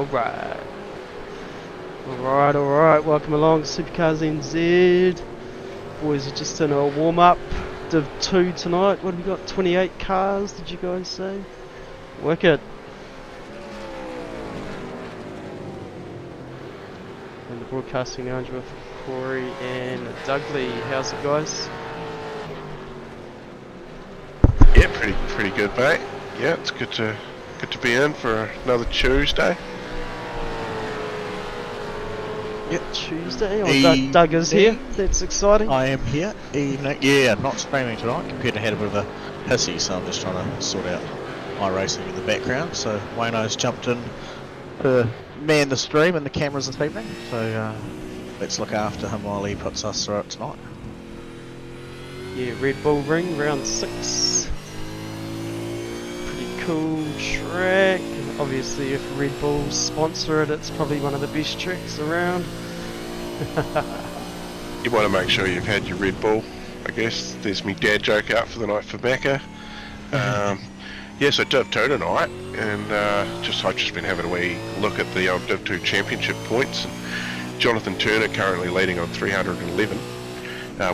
Alright. Alright. Welcome along, SuperCars NZ. Boys are just in a warm up. Div 2 tonight. What have we got? 28 cars, did you guys say? Wicked. And the broadcasting lounge with Corey and Dougley. How's it, guys? Yeah, pretty good, mate. Yeah, it's good to be in for another Tuesday. Yep, Tuesday. Oh, Doug is here. That's exciting. I am here. Evening. Yeah, not streaming tonight. Computer had a bit of a hissy, so I'm just trying to sort out iRacing in the background. So Wayno's jumped in to man the stream and the cameras this evening. So let's look after him while he puts us through it tonight. Yeah, Red Bull Ring, round 6. Pretty cool track. Obviously, if Red Bull sponsor it, it's probably one of the best tracks around. You want to make sure you've had your Red Bull. I guess there's me dad joke out for the night for Macca. Yeah, so Div 2 tonight, and I've just been having a wee look at the old Div 2 championship points. And Jonathan Turner currently leading on 311.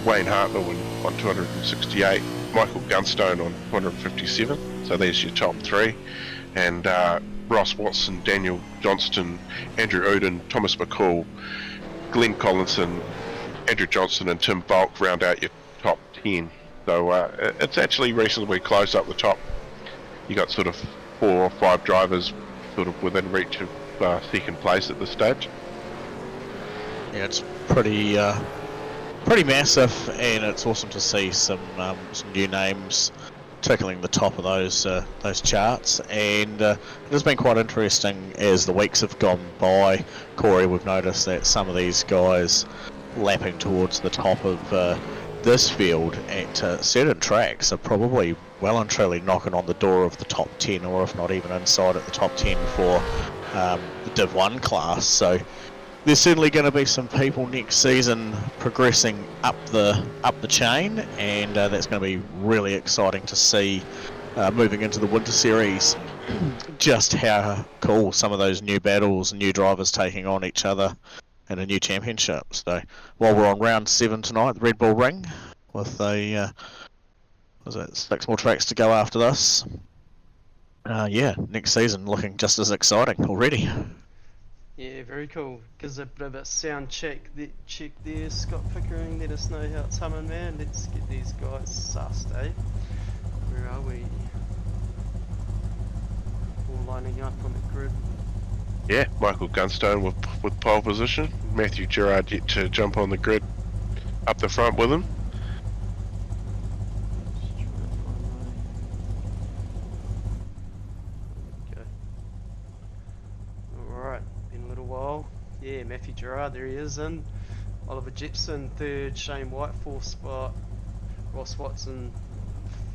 Wayne Hartnell on 268. Michael Gunstone on 257. So there's your top 3. And Ross Watson, Daniel Johnston, Andrew Uden, Thomas McCall, Glenn Collinson, Andrew Johnson and Tim Bulk round out your top 10. So it's actually reasonably close up the top. You got sort of 4 or 5 drivers sort of within reach of second place at this stage. Yeah, it's pretty massive, and it's awesome to see some new names tickling the top of those charts, and it has been quite interesting as the weeks have gone by. Corey, we've noticed that some of these guys lapping towards the top of this field at certain tracks are probably well and truly knocking on the door of the top 10, or if not even inside at the top 10 for the Div 1 class. So there's certainly going to be some people next season progressing up the chain, and that's going to be really exciting to see moving into the Winter Series. Just how cool some of those new battles and new drivers taking on each other in a new championship. So while we're on round 7 tonight, the Red Bull Ring, with 6 more tracks to go after this. Yeah, next season looking just as exciting already. Yeah, very cool. Gives a bit of a sound check there. Scott Pickering, let us know how it's humming, man. Let's get these guys sussed, eh? Where are we? All lining up on the grid. Yeah, Michael Gunstone with pole position. Matthew Gerard yet to jump on the grid up the front with him. Yeah, Matthew Gerard, there he is, and Oliver Jepson 3rd, Shane White 4th spot, Ross Watson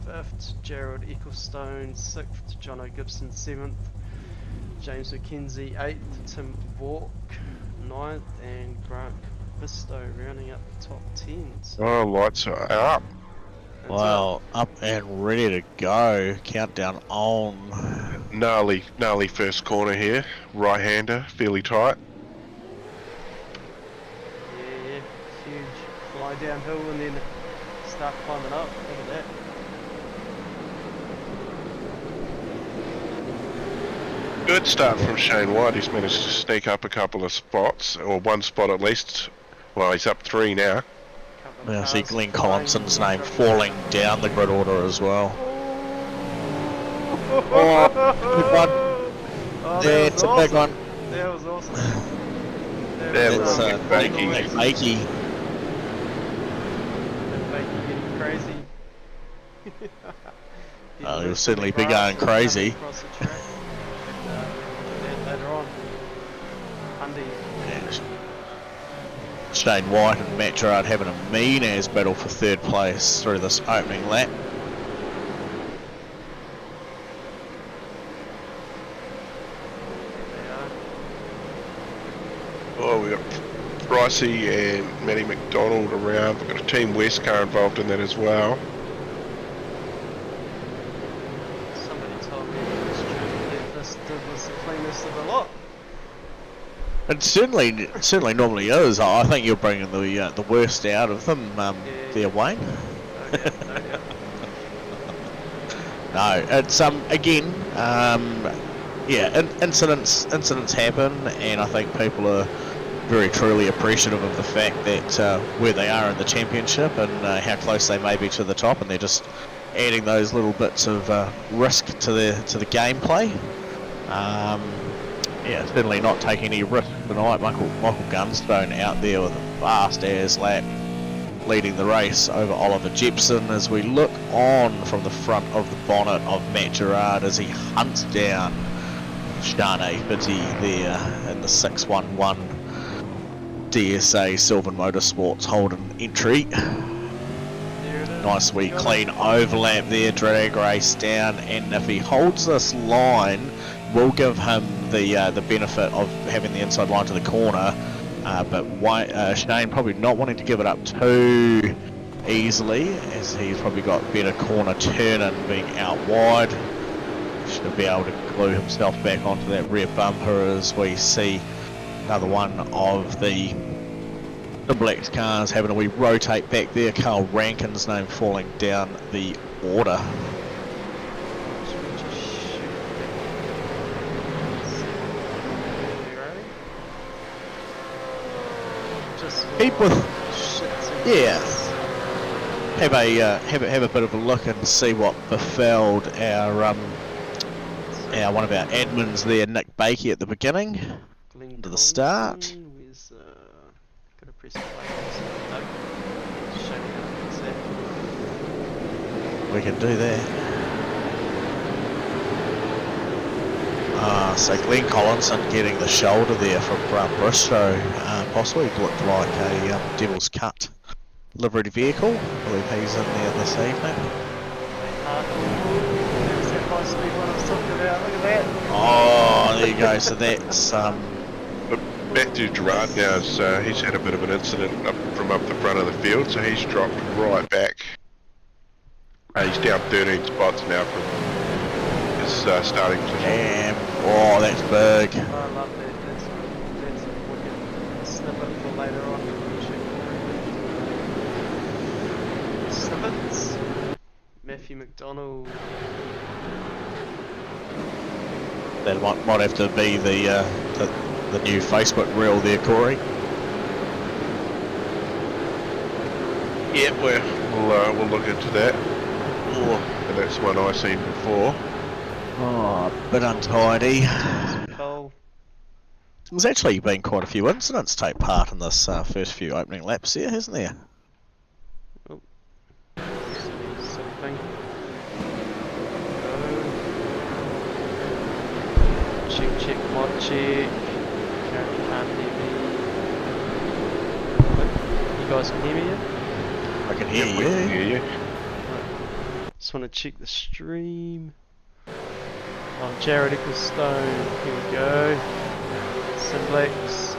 5th, Gerald Ecclestone 6th, Jono Gibson 7th, James McKenzie 8th, Tim Bork 9th, and Grant Visto rounding up the top 10. So oh, lights are up. Wow, up and ready to go. Countdown on. Gnarly first corner here. Right-hander, fairly tight. Yeah, huge. Fly downhill and then start climbing up. Look at that. Good start from Shane White. He's managed to sneak up a couple of spots, or one spot at least. Well, he's up 3 now. I see Glenn Collinson's name falling down the grid order as well. Oh, good one. Oh, That's a big one. That was awesome. That's Bakey. Bakey. Bakey getting crazy. He'll certainly be going crazy. Across the track. And, later on. Shane White and Matt Gerard having a mean-ass battle for 3rd place through this opening lap. Oh, we got Pricey and Matty McDonald around. We've got a Team West car involved in that as well. Somebody told me this track was the cleanest of the lot. It certainly normally is. I think you're bringing the worst out of them, there, Wayne. No doubt, no doubt. No, it's again, yeah, incidents happen, and I think people are very truly appreciative of the fact that where they are in the championship and how close they may be to the top, and they're just adding those little bits of risk to the gameplay. Yeah, certainly not taking any risk tonight. Michael Gunstone out there with a fast as lap, leading the race over Oliver Jepson as we look on from the front of the bonnet of Matt Gerard as he hunts down Shane Fitty there in the 611 DSA Sylvan Motorsports Holden entry. Nice wee clean overlap there, drag race down, and if he holds this line, we'll give him the benefit of having the inside line to the corner. But Shane probably not wanting to give it up too easily, as he's probably got better corner turning being out wide. Should be able to glue himself back onto that rear bumper as we see another one of the Black cars having a wee rotate back there. Carl Rankin's name falling down the order. Keep with, yeah. Have a bit of a look and see what befelled our one of our admins there, Nick Bakey, at the beginning, into the start. Gotta press play. No. Show me how to fix that. We can do that. So Glenn Collinson getting the shoulder there from Bristow, possibly looked like a Devil's Cut liveried vehicle. I believe he's in there this evening. There's that high speed one I was talking about. Look at that. Oh, there you go. So that's Matthew Gerard now, he's had a bit of an incident from up the front of the field, so he's dropped right back. He's down 13 spots now from his starting position. Damn. Oh, that's big. Oh, I love that. That's a wicked snippet for later on. Snippets. Matthew McDonald. That might have to be the new Facebook reel there, Corey. Yeah, we'll look into that. And that's one I've seen before. Oh, a bit untidy. Cole. There's actually been quite a few incidents take part in this first few opening laps here, hasn't there? Oh. Something. Go. Check, mod check. Apparently can't hear me. You guys can hear me yet? I can hear you. We can hear you. Just want to check the stream. Oh, Jared Ecclestone, here we go. Simplex.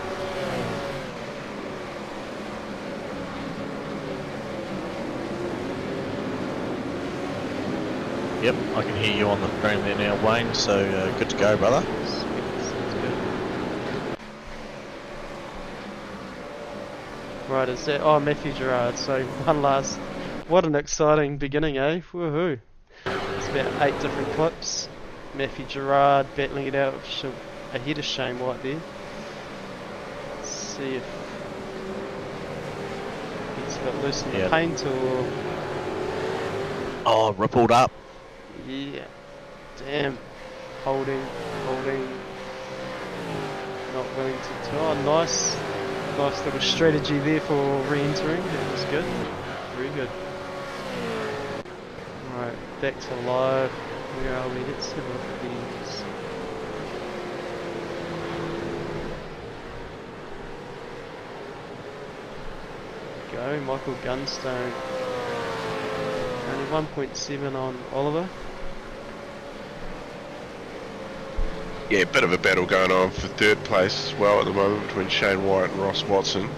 Yep, I can hear you on the stream there now, Wayne, so good to go, brother. Sweet, sounds good. Right, is that... Oh, Matthew Gerard, so one last... What an exciting beginning, eh? Woohoo. It's about 8 different clips. Matthew Gerard battling it out ahead of Shane White there. Let's see if he's got loose in the paint or... Oh, rippled up. Yeah. Damn. Holding. Not willing to... Oh, nice little strategy there for re-entering. That was good. Very good. Right, back to live. Where are we? Let's have a look at these. Go, Michael Gunstone. Only 1.7 on Oliver. Yeah, a bit of a battle going on for third place as well at the moment between Shane White and Ross Watson.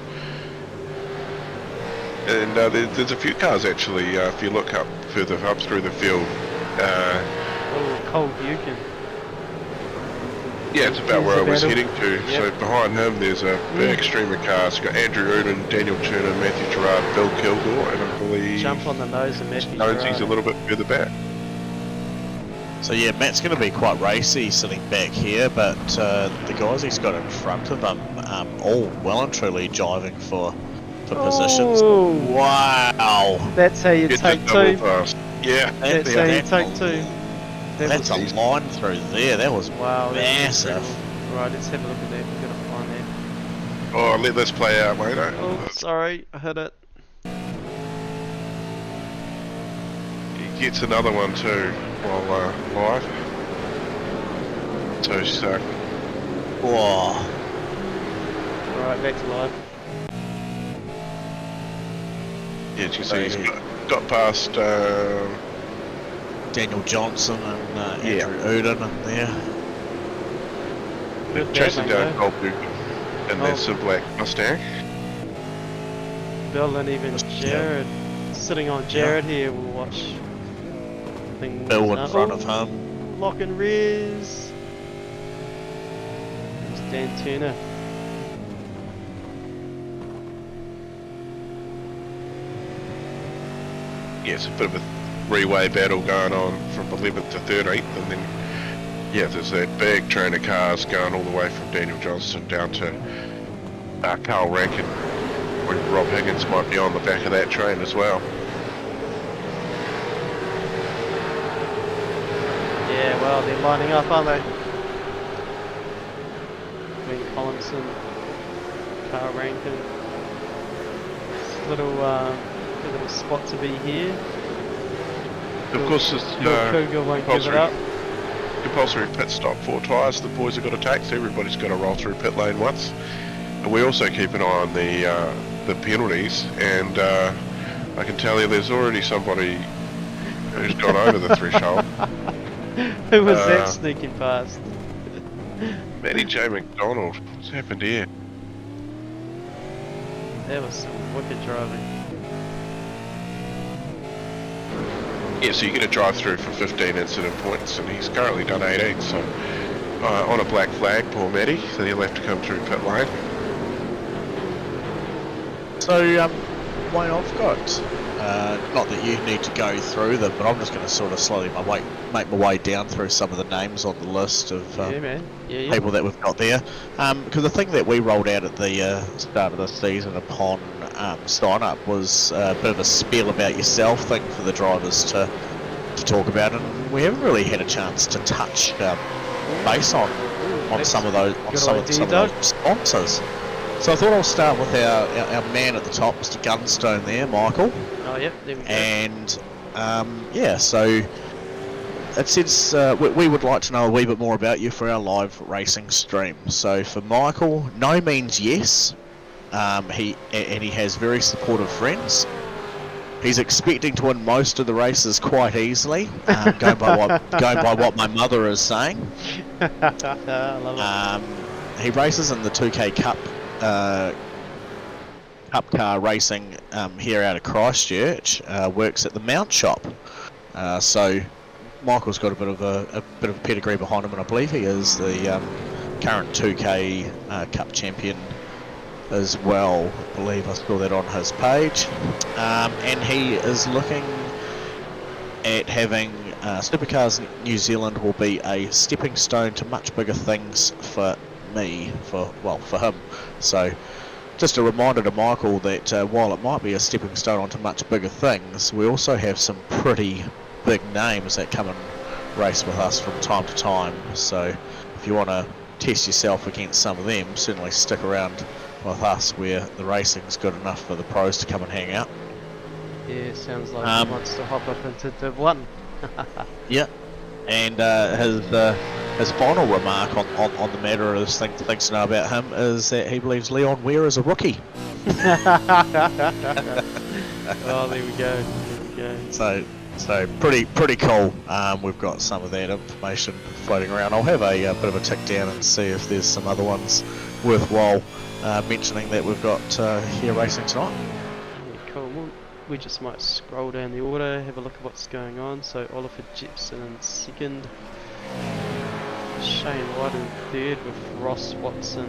And there's a few cars actually, if you look up further up through the field. Oh, Cole Buchan. Yeah, it's about There's where the I was battle. heading to. Yep. So behind him, there's a big stream of cars. You've got Andrew Uden, Daniel Turner, Matthew Gerard, Bill Kilgore, and I believe Jump on the nose and Matthew Jonesy's a Gerard. little bit further back. So yeah, Matt's going to be quite racy sitting back here, but the guys he's got in front of him, all well and truly jiving for positions. Oh. Wow! That's how you Get take the double two. pass. Yeah, That's how you take two. That's a line through there. That was Wow, that was massive. incredible. Right, let's have a look at that. We've got to find that. Oh, let this play out, mate. Oh, sorry, I hit it. He gets another one too while live. So stuck. Whoa! Alright, back to live. Yeah, as you can see, he's got past. Daniel Johnson and Yeah. Andrew Uden in there. Good Chasing battle, down Goldberg and that's a black Mustang. Bill and even Jared. Sitting on Jared here, we'll watch things. Bill in front of him. Lock and Riz. There's Dan Turner. Yeah, it's a bit of a three-way battle going on from 11th to 13th, and then yeah, there's that big train of cars going all the way from Daniel Johnston down to Carl Rankin, where Rob Higgins might be on the back of that train as well. Yeah, well, they're lining up, aren't they? Between Collinson, Carl Rankin. It's a little, good little spot to be here. Of course, this Cougar won't give it up. compulsory pit stop, 4 tyres the boys have got to take, so everybody's got to roll through pit lane once. And we also keep an eye on the penalties, and I can tell you there's already somebody who's gone over the threshold. Who was that sneaking past? Matty J. McDonald. What's happened here? That was some wicked driving. Yeah, so you get a drive through for 15 incident points, and he's currently done 18, so on a black flag, poor Matty, so he'll have to come through pit lane. So, Wayne, I've got, not that you need to go through them, but I'm just going to sort of slowly make my way down through some of the names on the list of Yeah, man. Yeah. people that we've got there. Because the thing that we rolled out at the start of the season upon sign up was a bit of a spiel about yourself thing for the drivers to talk about, and we haven't really had a chance to touch base on some of those sponsors. So I thought I'll start with our man at the top, Mr. Gunstone there, Michael. Oh, yep, there we go. And yeah, so it says we would like to know a wee bit more about you for our live racing stream. So for Michael, no means yes. He has very supportive friends. He's expecting to win most of the races quite easily, going by what my mother is saying. I love it. He races in the 2K Cup car racing here out of Christchurch. Works at the Mount Shop. So Michael's got a bit of pedigree behind him, and I believe he is the current 2K Cup champion as well. I believe I saw that on his page. And he is looking at having SuperCars New Zealand will be a stepping stone to much bigger things for him. So just a reminder to Michael that while it might be a stepping stone onto much bigger things, we also have some pretty big names that come and race with us from time to time. So if you want to test yourself against some of them, certainly stick around with us where the racing's good enough for the pros to come and hang out. Yeah, sounds like he wants to hop up into Div 1. Yeah, and his final remark on the matter of things to know about him is that he believes Leon Ware is a rookie. Oh, there we go. So pretty cool. We've got some of that information floating around. I'll have a bit of a tick down and see if there's some other ones worthwhile mentioning that we've got here racing tonight. Yeah, cool. We just might scroll down the order, have a look at what's going on. So Oliver Jepson in second. Shane White in third with Ross Watson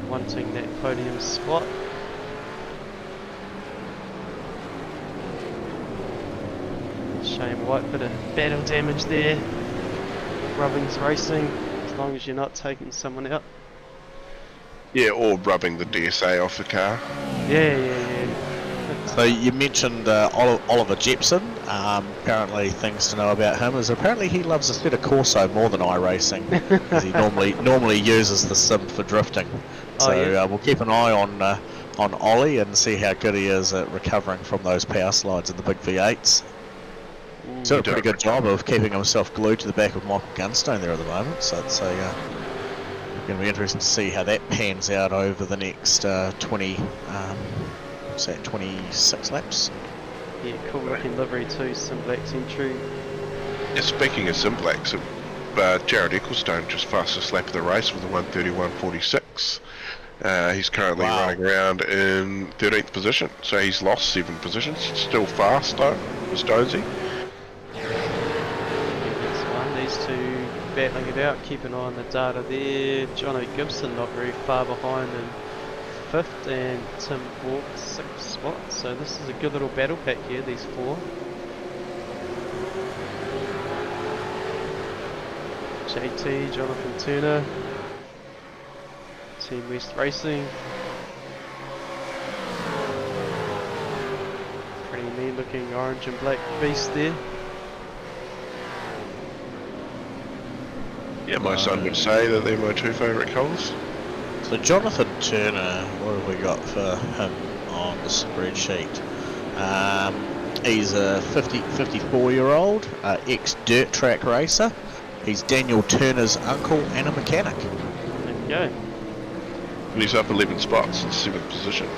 wanting that podium spot. Shane White, bit of battle damage there. Rubbing's racing, as long as you're not taking someone out. Yeah, or rubbing the DSA off the car. Yeah. So you mentioned Oliver Jepson. Apparently, things to know about him is apparently he loves Assetto Corso more than iRacing, because he normally uses the sim for drifting. So yeah. we'll keep an eye on Ollie and see how good he is at recovering from those power slides in the big V8s. He's done a pretty good job of keeping himself glued to the back of Michael Gunstone there at the moment. So it's going to be interesting to see how that pans out over the next 26 laps. Yeah, cool looking livery too, Simblac's entry. Yeah, speaking of Simblacks, Jared Ecclestone just fastest lap of the race with a 1:31.46. He's currently running around in 13th position, so he's lost 7 positions. Still fast though, for Stonesy. That's one, these two battling it out, keep an eye on the data there. Jono Gibson not very far behind in 5th, and Tim Walk 6th spot, so this is a good little battle pack here, these 4. JT, Jonathan Turner, Team West Racing. Pretty mean looking orange and black beast there. Yeah, my son would say that they're my 2 favourite colours. So Jonathan Turner, what have we got for him on the spreadsheet? He's a 54-year-old ex-dirt track racer. He's Daniel Turner's uncle and a mechanic. There we go. And he's up 11 spots in 7th position.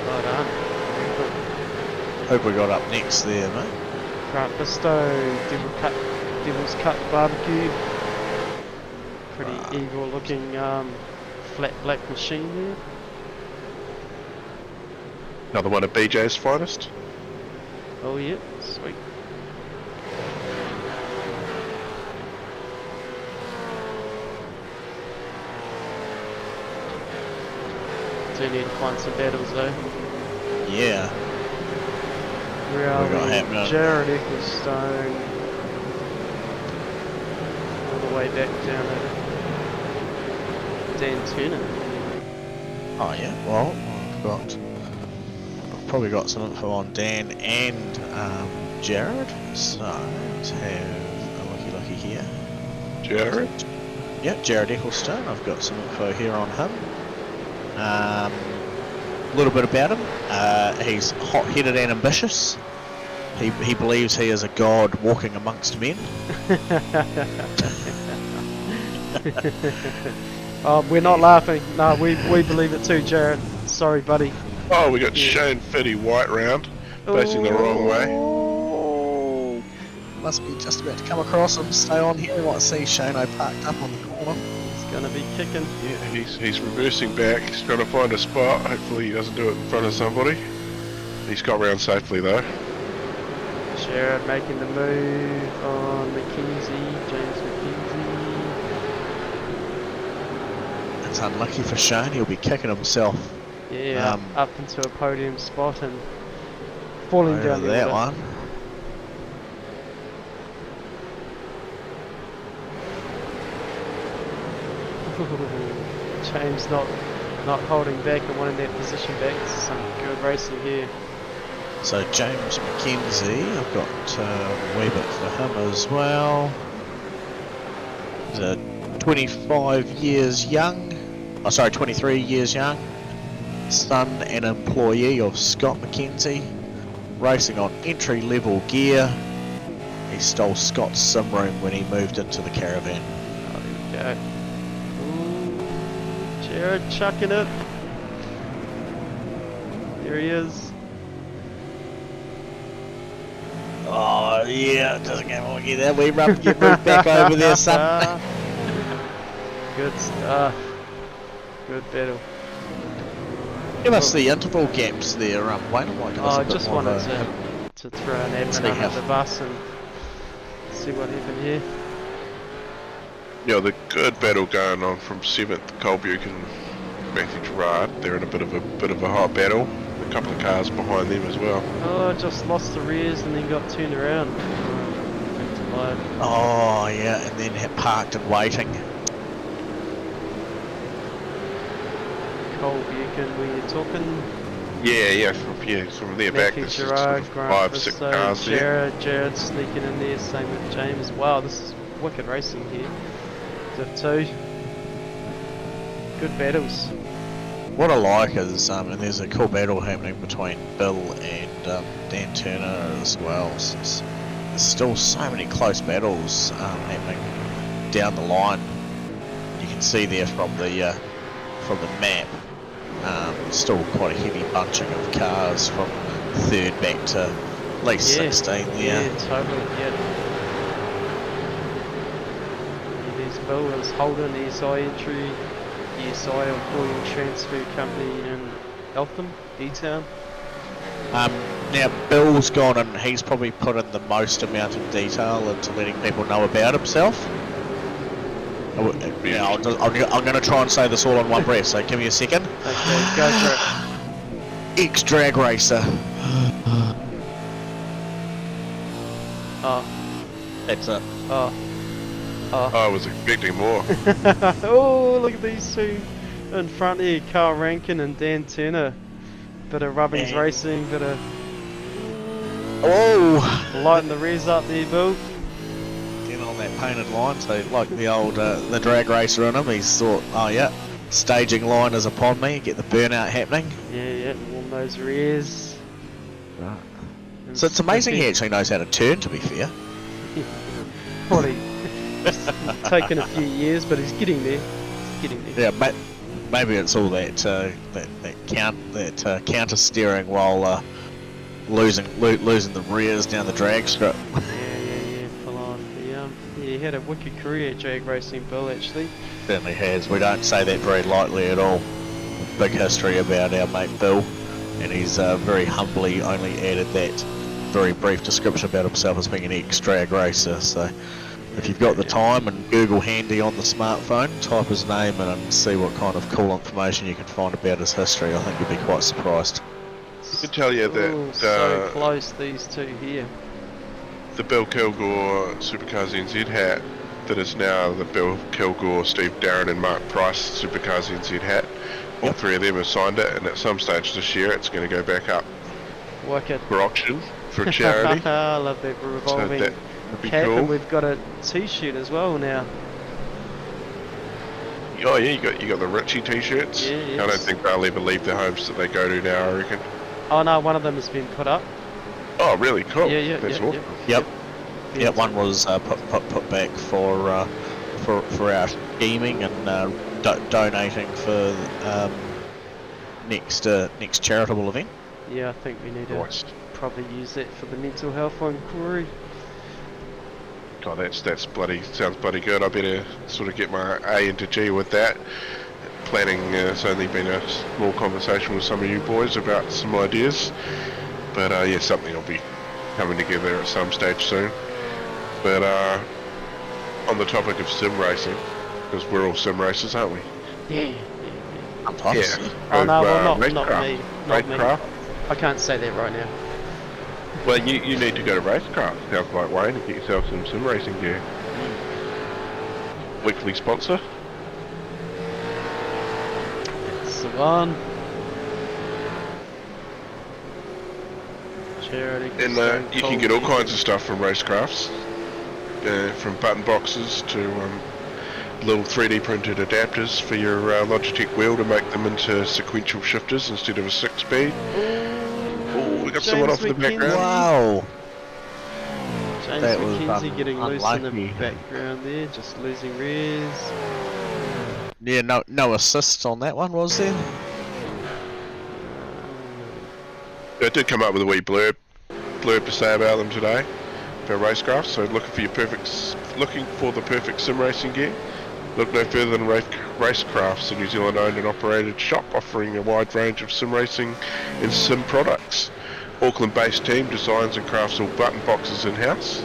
Well done. Hope we got up next there, mate. Grant Bistow, Devil's Cut Barbecue. Pretty evil looking flat black machine there. Another one of BJ's finest. Oh yeah, sweet. Do need to find some battles though. Yeah. Where are We got we? happening. Jared Ecclestone. All the way back down to Dan Turner. Oh yeah. Well, I've probably got some info on Dan and Jared. So let's have a looky here. Jared? Yep, Jared Ecclestone. I've got some info here on him. A little bit about him. He's hot-headed and ambitious. He believes he is a god walking amongst men. Oh, we're not laughing. No, we believe it too, Jared. Sorry, buddy. Oh, we got Shane Fitty White round, facing the wrong way. Oh, must be just about to come across him. Stay on here. We might see Shano parked up on the corner. He's gonna be kicking. Yeah, he's reversing back. He's trying to find a spot. Hopefully he doesn't do it in front of somebody. He's got round safely though. Jared making the move on McKenzie, James McKenzie. It's unlucky for Shane. He'll be kicking himself. Yeah, up into a podium spot and falling down the that order. one. James not holding back and wanting that position back. Some good racing here. So James McKenzie, I've got a wee bit for him as well. He's 23 years young, son and employee of Scott McKenzie, racing on entry-level gear. He stole Scott's sim room when he moved into the caravan. Oh, there we go. Ooh, Jared chucking it. There he is. Oh yeah, it doesn't get more get that. We get moved back over there, son. Good stuff. Good battle. Give us the interval gaps there, Wayne. I just wanted to throw an admin See under how- the bus and see what happened here. Yeah, the good battle going on from 7th, Colbuke and Matthew Gerard. They're in a bit of a hot battle. A couple of cars behind them as well. Oh, just lost the rears and then got turned around. Back to live. Oh yeah, and then parked and waiting. Cole Buchan, were you talking? Yeah, from there back. Matthew There's Gerard, sort of Grant 5, 6 Bristow, cars there. Jared sneaking in there, same with James. Wow, this is wicked racing here. Div 2. Good battles. What I like is, and there's a cool battle happening between Bill and Dan Turner as well. So there's still so many close battles happening down the line. You can see there from the map. Still quite a heavy bunching of cars from 3rd back to at least 16 there. Yeah, totally, yeah. There's Bill, there's Holden, ESI entry, ESI Employee Transfer Company in Eltham, E-Town. Now Bill's gone and he's probably put in the most amount of detail into letting people know about himself. Now, I'm going to try and say this all on one breath, so give me a second. Okay, go for it. Ex-drag racer. Oh, That's it. oh, oh. I was expecting more. Oh, look at these two in front here, Carl Rankin and Dan Turner. Bit of Rubbings And- Racing, bit of Oh! lighting the rears up there, Bill. Getting on that painted line, so like the old, the drag racer in him, he's thought, oh yeah, staging line is upon me, get the burnout happening. Yeah, warm those rears. Right. And So it's amazing he snippy. actually knows how to turn, to be fair. Probably taken a few years, but he's getting there. He's getting there. Yeah, maybe it's all that counter steering while losing the rears down the drag strip. Yeah, full on. He had a wicked career at drag racing, Bill, actually. Certainly has. We don't say that very lightly at all. Big history about our mate Bill, and he's very humbly only added that very brief description about himself as being an ex-drag racer. So if you've got the time and Google handy on the smartphone, type his name in and see what kind of cool information you can find about his history. I think you'll be quite surprised. I can tell you Ooh, that so close, these two here. the Bill Kilgore SuperCars NZ hat that is now the Bill Kilgore, Steve Darren and Mark Price SuperCars NZ hat. All Yep. three of them have signed it, and at some stage this year it's going to go back up Wicked. for auction for charity. I love that So revolving that would be cap, and cool. we've got a t-shirt as well now. Oh yeah, you got the Richie t-shirts. Yeah, I don't yes. think they'll ever leave the homes that they go to now, I reckon. Oh no, one of them has been put up. Oh really? Cool. Yeah, That's yeah, awesome. Yep. Yeah, Yeah, one was put back for our scheming and donating for next charitable event. Yeah, I think we need to Nice. probably use that for the mental health one, Corey. God, that's bloody sounds bloody good. I better sort of get my A into G with that. Planning, it's only been a small conversation with some of you boys about some ideas, but yeah, something will be coming together at some stage soon. But on the topic of sim racing, because we're all sim racers, aren't we? Yeah. Sometimes. Oh no, well With, not Racecraft. me. Not me. Racecraft. I can't say that right now. Well, you need to go to Racecraft, sounds like Wayne, and get yourself some sim racing gear. Weekly sponsor. That's the one. Charity. And you can get all kinds of stuff from Racecrafts, from button boxes to little 3D printed adapters for your Logitech wheel to make them into sequential shifters instead of a 6-speed. Oh, we got someone off in the McKenzie. background. Wow. James That was McKenzie getting loose in the unlucky. background there, just losing rears. Yeah, no assists on that one, was there? I did come up with a wee blurb to say about them today for Racecraft. So looking for the perfect sim racing gear. Look no further than Racecrafts, a New Zealand owned and operated shop offering a wide range of sim racing and sim products. Auckland based team designs and crafts all button boxes in house.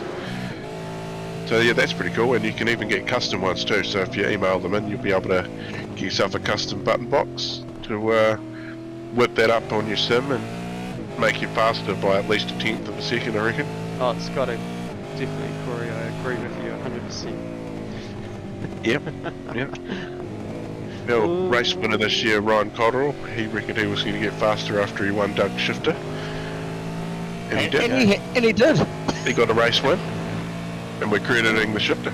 So yeah, that's pretty cool, and you can even get custom ones too. So if you email them in, you'll be able to get yourself a custom button box to whip that up on your sim and make you faster by at least a tenth of a second, I reckon. Oh, it's got to definitely, Corey. I agree with you 100%. Yep. Yep. The race winner this year, Ryan Cotterill, he reckoned he was going to get faster after he won Doug's shifter. And he did. And he did. He got a race win. And we're crediting the shifter.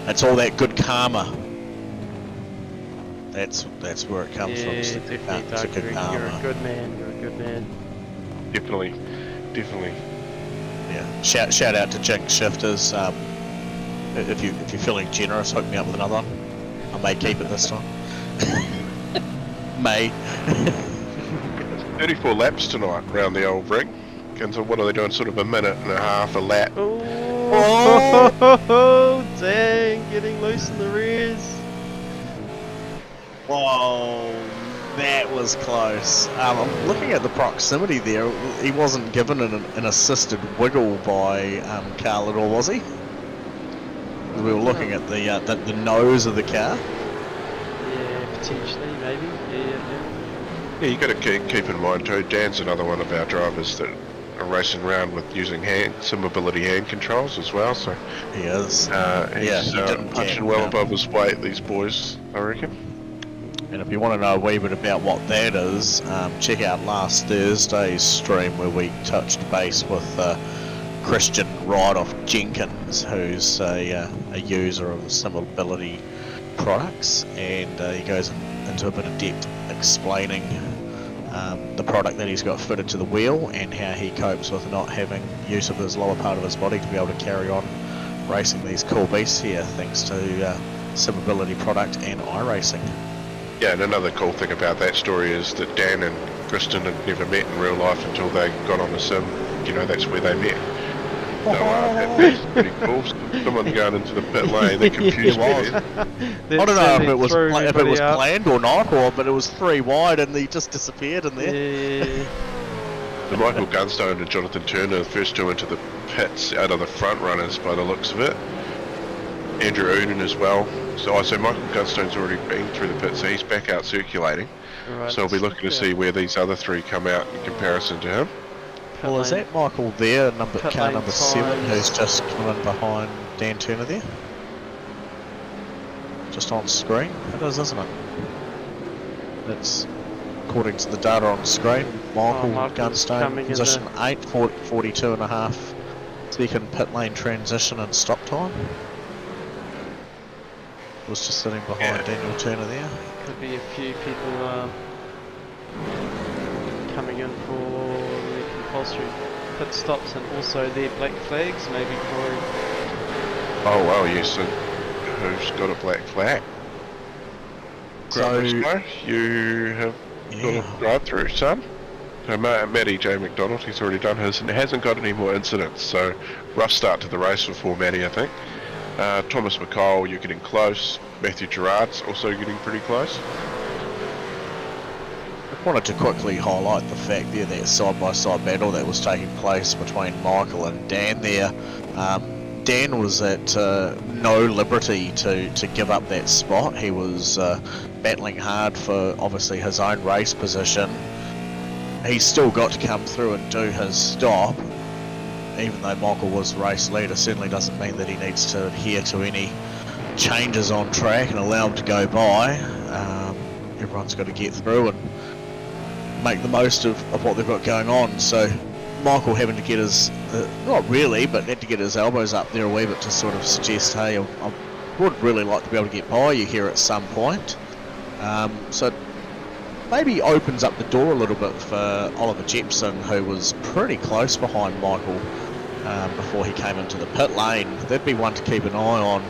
It's all that good karma. That's where it comes from. Yeah, It's definitely, it's a Doug. good You're karma. a good man. You're a good man. Definitely. Yeah. Shout out to Jink Shifters. If you're feeling generous, hook me up with another one. I may keep it this time. May. 34 laps tonight round the old ring. And so what are they doing? Sort of a minute and a half a lap. Oh, dang, getting loose in the rears. Whoa, that was close. I'm looking at the proximity there. He wasn't given an assisted wiggle by Carl at all, was he? We were looking at the nose of the car. Yeah, potentially, maybe. Yeah, you got to keep in mind too, Dan's another one of our drivers that are racing around with using sim mobility hand controls as well, so He is. he's punching well above his weight, these boys, I reckon. And if you want to know a wee bit about what that is, check out last Thursday's stream where we touched base with Christian Rideoff Jenkins, who's a user of the sim mobility products, and he goes into a bit of depth explaining the product that he's got fitted to the wheel and how he copes with not having use of his lower part of his body to be able to carry on racing these cool beasts here, thanks to sim mobility product and iRacing. Yeah, and another cool thing about that story is that Dan and Kristen had never met in real life until they got on the sim. You know, that's where they met. So that's pretty cool. Someone going into the pit lane, they confused me. I don't know if it was planned or not, but it was 3 wide and he just disappeared in there. Yeah. So Michael Gunstone and Jonathan Turner, the first two into the pits out of the front runners by the looks of it. Andrew Oonan as well. So Michael Gunstone's already been through the pits, so he's back out circulating. Right, So we'll be looking to see where these other three come out in comparison to him. Well, is that Michael there, car number 7, who's just come in behind Dan Turner there? Just on screen? It is, isn't it? It's, according to the data on screen, Michael Gunstone, position 8, 42.5 second pit lane transition and stop time. Was just sitting behind Daniel Turner there. Could be a few people coming in for the compulsory pit stops and also their black flags, maybe Corey. Oh wow, yes, and who's got a black flag? So, you have got a drive through, son. So Matty J. McDonald, he's already done his and hasn't got any more incidents, so rough start to the race for Matty, I think. Thomas McCall, you're getting close. Matthew Gerard's also getting pretty close. I wanted to quickly highlight the fact there that side-by-side battle that was taking place between Michael and Dan there. Dan was at no liberty to give up that spot. He was battling hard for obviously his own race position. He's still got to come through and do his stop. Even though Michael was race leader, certainly doesn't mean that he needs to adhere to any changes on track and allow him to go by. Everyone's got to get through and make the most of what they've got going on. So Michael having to get his, not really, but had to get his elbows up there a wee bit to sort of suggest, hey, I would really like to be able to get by you here at some point. So maybe opens up the door a little bit for Oliver Jepson, who was pretty close behind Michael before he came into the pit lane. That'd be one to keep an eye on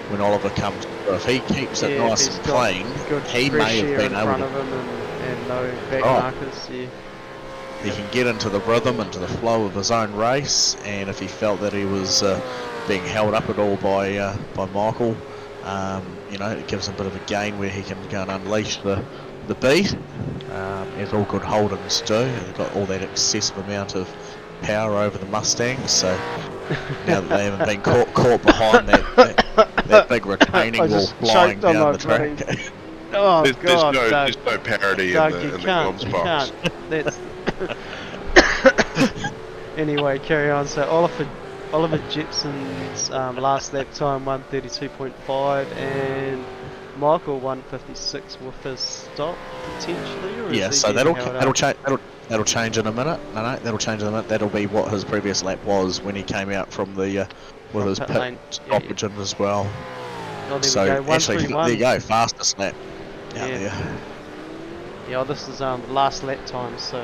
when Oliver comes through. If he keeps it nice and clean, he may have been able to... and no back markers, yeah. He can get into the rhythm, into the flow of his own race, and if he felt that he was being held up at all by Michael, you know, it gives him a bit of a gain where he can go and unleash the beat, as all good Holdens do. They've got all that excessive amount of power over the Mustangs, so Now that they haven't been caught behind that big retaining I wall just flying choked on down my the track. bloody- Oh There's God, no Doug, there's no parity Doug, in you the can't, comms you box. can't. That's anyway. Carry on. So Oliver Jepson's last lap time 1:32.5, and Michael 1:56 with his stop potentially, or Yeah, is so he that'll getting held change. up? That'll change in a minute. No, that'll change in a minute. That'll be what his previous lap was when he came out from the with From his pit pit lane. stoppage in as well. Oh, there So we go. actually, there 1:31. you go, fastest lap out Yeah. there. Yeah, this is the last lap time, so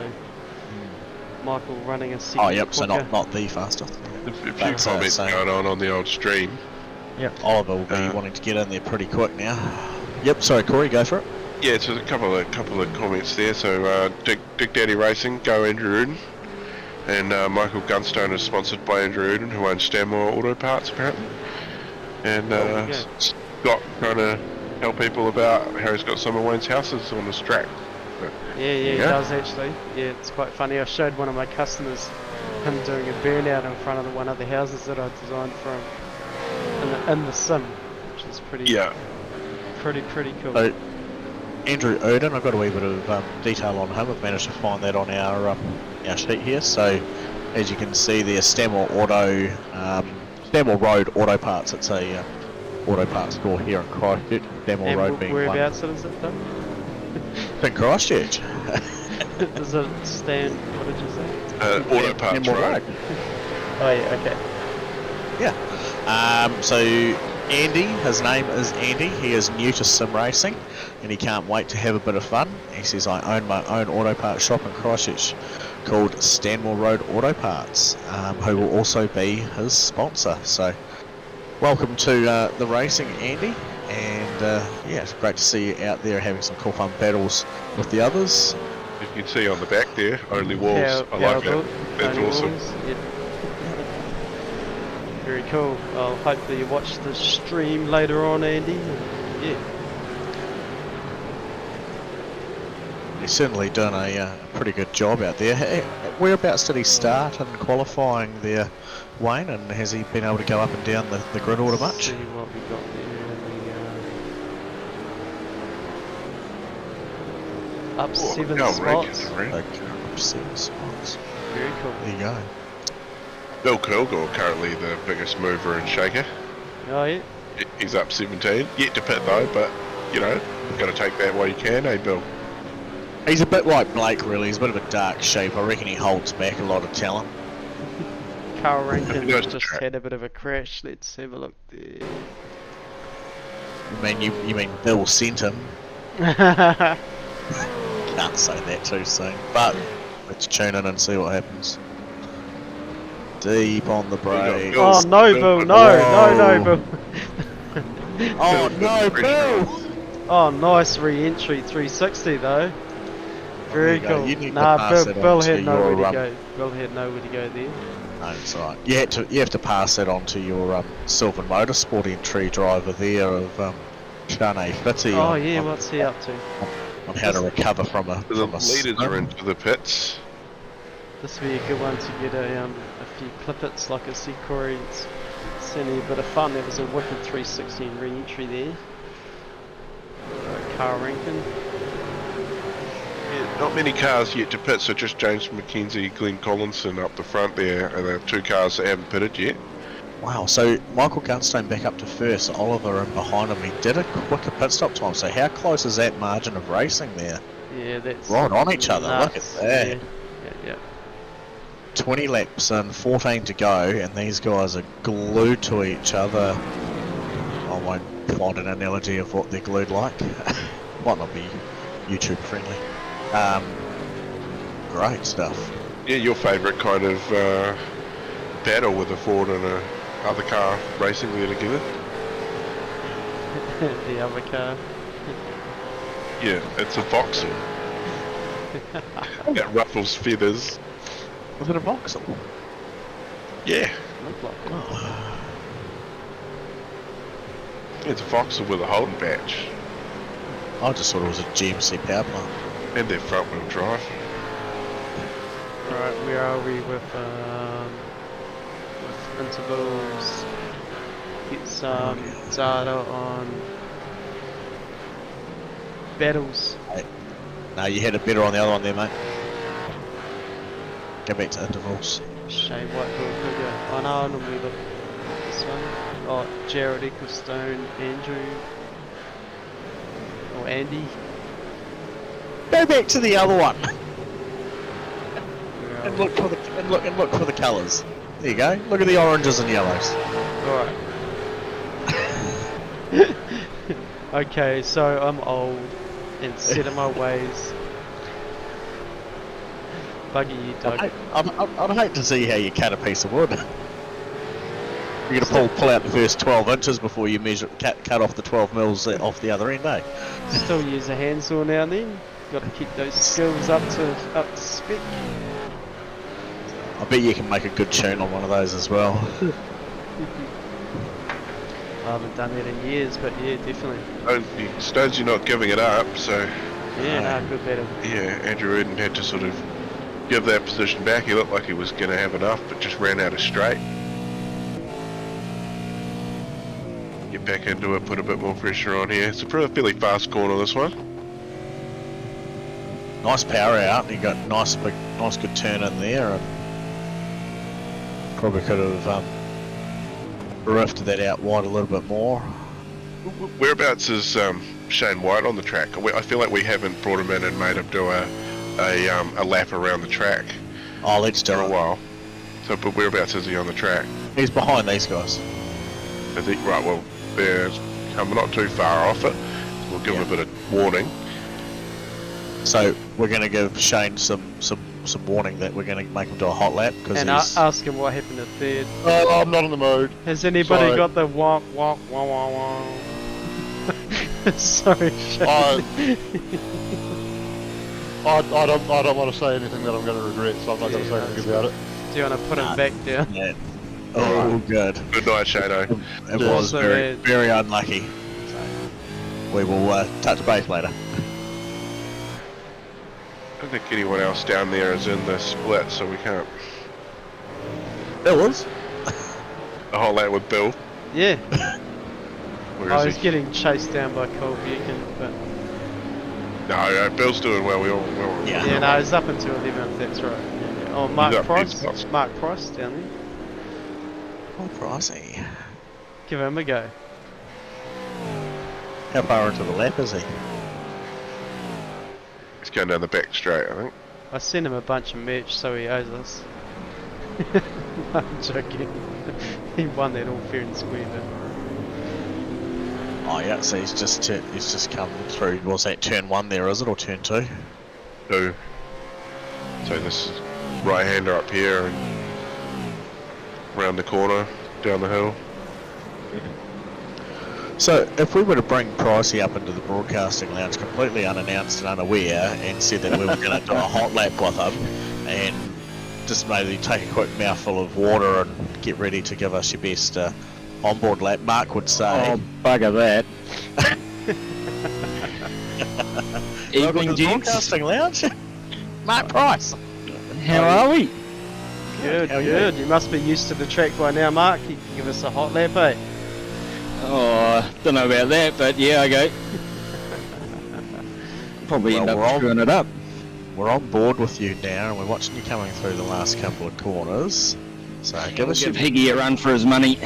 Michael running a second Oh, yep. So quicker. not the fastest. A few But, comments so- going on the old stream. Yep. Oliver will be wanting to get in there pretty quick now. Yep. Sorry, Corey, go for it. Yeah, so a couple of comments there. So Dick Daddy Racing, go Andrew Uden, and Michael Gunstone is sponsored by Andrew Uden, who owns Stanmore Auto Parts apparently. And There you go. Scott trying to tell people about how he's got some of Wayne's houses on this track. Yeah, he Yeah. does actually. Yeah, it's quite funny. I showed one of my customers him doing a burnout in front of one of the houses that I designed for him in the sim, which is pretty pretty cool. So, Andrew Odin, I've got a wee bit of detail on him. I've managed to find that on our sheet here. So, as you can see there, Stanmore Road Auto Parts. It's a auto parts store here in Christchurch. Stanmore And Road being whereabouts is it though? in Christchurch. Does it stand? What did you say? Auto Parts Stanmore Road. Oh yeah, okay. Yeah. So Andy, his name is Andy. He is new to sim racing, and he can't wait to have a bit of fun. He says, "I own my own auto parts shop in Christchurch called Stanmore Road Auto Parts, who will also be his sponsor." So, welcome to the racing, Andy. And yeah, it's great to see you out there having some cool fun battles with the others. You can see on the back there, only walls. I like that. That's Only awesome. walls, yeah. Very cool. Well, hopefully you watch the stream later on, Andy. Yeah. He's certainly done a pretty good job out there. Hey, whereabouts did he start in qualifying there, Wayne? And has he been able to go up and down the grid order Let's much? see what we got there. Up 7 how spots. ranking, right? Okay, 7 spots. Very cool. There you go. Bill Kilgore currently the biggest mover and shaker. Oh yeah. He's up 17. Yet to pit though, but you know, got to take that while you can, eh, Bill? He's a bit like Blake, really. He's a bit of a dark shape. I reckon he holds back a lot of talent. Carl Rankin Goes to just track. had a bit of a crash. Let's have a look there. You mean Bill sent him? Can't say that too soon. But let's tune in and see what happens. Deep on the brake. Bill. Oh no, Bill! No, Bill! Oh no, Bill! Oh, nice re-entry 360 though. Very There you go. cool. You need to Nah, pass Bill, that Bill on to had nowhere your, to go. Bill had nowhere to go there. No, it's alright. You have to pass that on to your Sylvan Motorsport entry driver there of Shane Fitty. Oh yeah, what's he up to? On how to recover from a The leaders spin. are into the pits. This would be a good one to get a few clippets, like I said, Corey. It's certainly a bit of fun. There was a wicked 360 and re-entry there. Carl Rankin. Yeah, not many cars yet to pit, so just James McKenzie, Glenn Collinson up the front there, and there are 2 cars that haven't pitted yet. Wow, so Michael Gunstone back up to first, Oliver in behind him. He did a quicker pit stop time, so how close is that margin of racing there? Yeah, that's Right on each other, look at nuts. that. Yeah. 20 laps and 14 to go, and these guys are glued to each other. I won't find an analogy of what they're glued like. Might not be YouTube friendly. Great stuff. Yeah, your favourite kind of battle with a Ford and a other car racing there together. The other car. Yeah, it's a Vauxhall. That ruffles feathers. Was it a Vauxhall? Yeah, Look like it. Oh. it's a Vauxhall with a Holden patch. I just thought it was a GMC power plant. And their front wheel drive. Right, where are we with with intervals. Get some data on battles. No, you had it better on the other one there, mate. Go back to intervals. Shane Whitehall, Cougar. Oh no, I normally look at this one. Oh, Jared Ecclestone, Andrew. Or Andy. Go back to the other one. Where are And we? look for the colours. There you go. Look at the oranges and yellows. Alright. Okay, so I'm old and set in my ways. Buggy you, Doug. I'd hate to see how you cut a piece of wood. You're gonna pull out the first 12 inches before you measure cut off the 12 mils off the other end, eh? Still use a handsaw now and then. Got to keep those skills up to spec. I bet you can make a good tune on one of those as well. I haven't done that in years, but yeah, definitely. Stones, you're not giving it up, so Yeah, no, good battle. yeah, Andrew Eden had to sort of give that position back. He looked like he was going to have enough, but just ran out of straight. Get back into it, put a bit more pressure on here. It's a fairly fast corner, this one. Nice power out. You got nice good turn in there, and probably could have riffed that out wide a little bit more. Whereabouts is Shane White on the track? I feel like we haven't brought him in and made him do a lap around the track Oh, let's do for a it. while. So, but whereabouts is he on the track? He's behind these guys. I think, right, well, there's I'm not too far off it. We'll give him a bit of warning. So we're going to give Shane some warning that we're going to make him do a hot lap because And he's... ask him what happened at third. Oh, I'm not in the mood. Has anybody Sorry. got the wonk wonk wonk wonk wonk? Sorry, Shane. I don't want to say anything that I'm going to regret, so I'm not going to say anything about it. Do you want to put him back down? Yeah. Oh, good. Good night, Shado. It Yeah. was So, very unlucky. So we will touch base later. I don't think anyone else down there is in the split, so we can't. It was. A whole lot with Bill. Yeah. Where I is was he? getting chased down by Cole Buchan, but No, Bill's doing well. Yeah. yeah, no, it's up until 11th. That's right. Yeah. Oh, Mark He's up, Price. he's up. Mark Price down there. Oh, pricey. Give him a go. How far into the lap is he? He's going down the back straight, I think. I sent him a bunch of merch, so he owes us. I'm joking. He won that all fair and square, but Oh yeah, so he's just come through. Was that turn 1 there, is it, or turn 2? So this is right-hander up here and round the corner, down the hill. So if we were to bring Pricey up into the broadcasting lounge completely unannounced and unaware and said that we were going to do a hot lap with him and just maybe take a quick mouthful of water and get ready to give us your best onboard lap, Mark would say. Oh, bugger that. Welcome to Evening, the gents. broadcasting lounge. Mark Price. How are we? good, How are you? good. You must be used to the track by now, Mark. You can give us a hot lap, eh? Oh, don't know about that, but yeah, okay. Probably Well, end we're up on- screwing it up. We're on board with you now and we're watching you coming through the last couple of corners. So give us your Give Higgy a run for his money.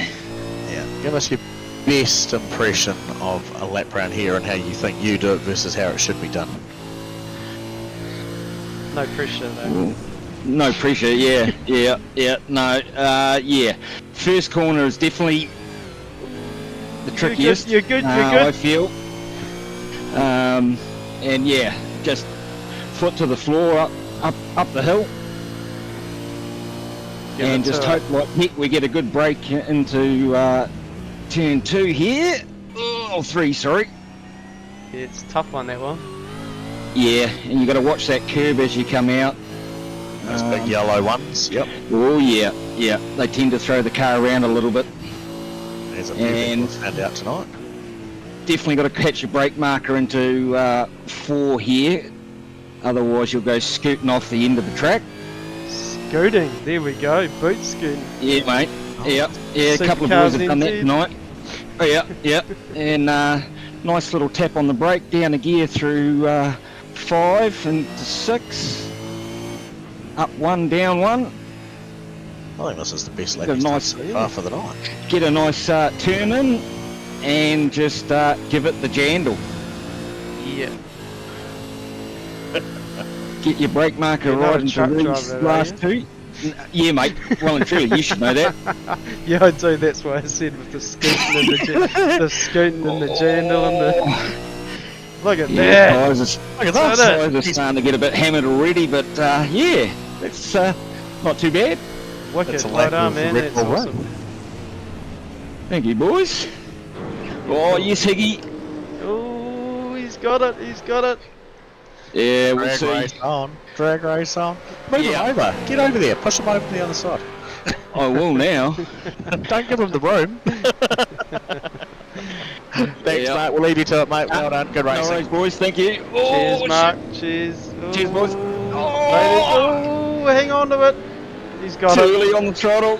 give us your best impression of a lap round here and how you think you do it versus how it should be done. No pressure, though. No pressure, yeah, no, yeah. First corner is definitely the trickiest. You're good. I feel. And yeah, just foot to the floor, up the hill, Give and it to just it. hope like heck we get a good break into turn 2 here. Oh, 3, sorry. Yeah, it's a tough one, that one. Yeah, and you got to watch that curb as you come out. Those big yellow ones. Yep. Oh yeah, they tend to throw the car around a little bit. There's a few And- things found out tonight. Definitely got to catch your brake marker into 4 here, otherwise you'll go scooting off the end of the track. Scooting. There we go. Boot scooting. Yeah, mate. Yeah, a couple of Supercars boys have done that NZ. tonight. Oh, yeah. And nice little tap on the brake, down a gear through 5 into 6. Up 1, down 1. I think this is the best lap Got a he's done nice- so far for the night. Get a nice turn in and just give it the jandle. Yeah. Get your brake marker You're not right a into truck these driver, are last two. Yeah, mate. Well and truly, you should know that. Yeah, I do. That's why I said with the scooting and the scooting and the jandle and the. Look at Yeah, that. guys, Look at guys that. are starting to get a bit hammered already, but yeah, it's not too bad. Wicked. That's a Well lap done, of man. Red That's Bull Road. awesome. Thank you, boys. Oh, yes, Higgy. Oh, he's got it. He's got it. Yeah, we'll Drag see. race on. Drag race on. Move Yeah. him over. Get over there. Push him over to the other side. I will now. Don't give him the room. Thanks, Yeah. mate. We'll leave you to it, mate. Well done. Good No racing. worries, boys. Thank you. Oh, Cheers, shit. Mark. Cheers. Cheers, boys. Ladies. Oh, Oh, hang on to it. He's got too it. early on the throttle.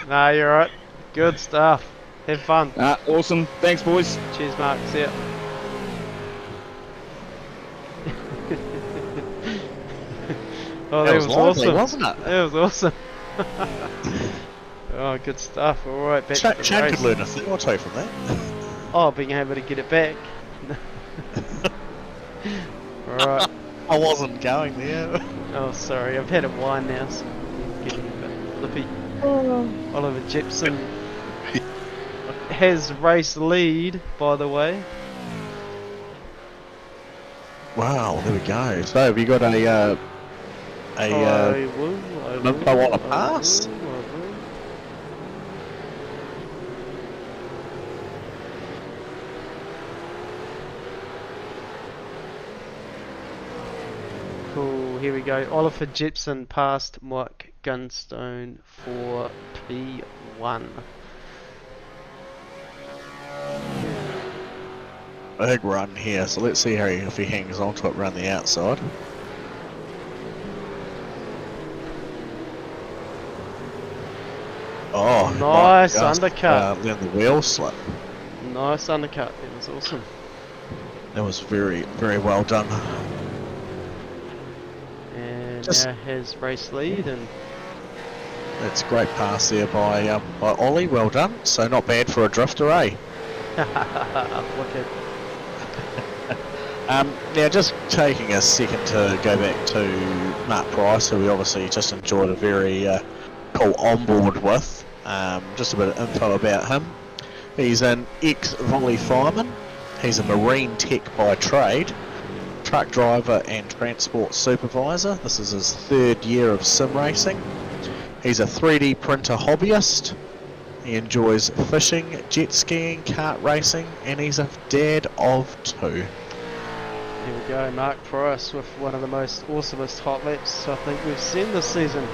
Nah, you're right. Good stuff. Have fun. Awesome. Thanks, boys. Cheers, Mark. See ya. Oh, that was lively, awesome. wasn't it? That was awesome. Oh, good stuff. All right, back to the Shane race. could learn a thing or two from that. Oh, being able to get it back. All right. I wasn't going there. Oh, sorry. I've had a wine now, so I'm getting a bit flippy. Oliver Jepson has race lead, by the way. Wow, there we go. So have you got a I will. I want to pass? I will. Cool, here we go. Oliver Jepson passed Mike Gunstone for P1. big run here, so let's see how if he hangs on to it around the outside. Oh, Nice just, undercut. then the wheel slip. Nice undercut, that was awesome. That was very, very well done. And Just- now has race lead and That's a great pass there by Ollie. Well done. So not bad for a drifter, eh? wicked. Now, just taking a second to go back to Mark Price, who we obviously just enjoyed a very cool onboard with. Just a bit of info about him. He's an ex-volley fireman. He's a marine tech by trade, truck driver and transport supervisor. This is his 3rd year of sim racing. He's a 3D printer hobbyist. He enjoys fishing, jet skiing, kart racing, and he's a dad of 2. Here we go, Mark Price with one of the most awesomest hot laps I think we've seen this season.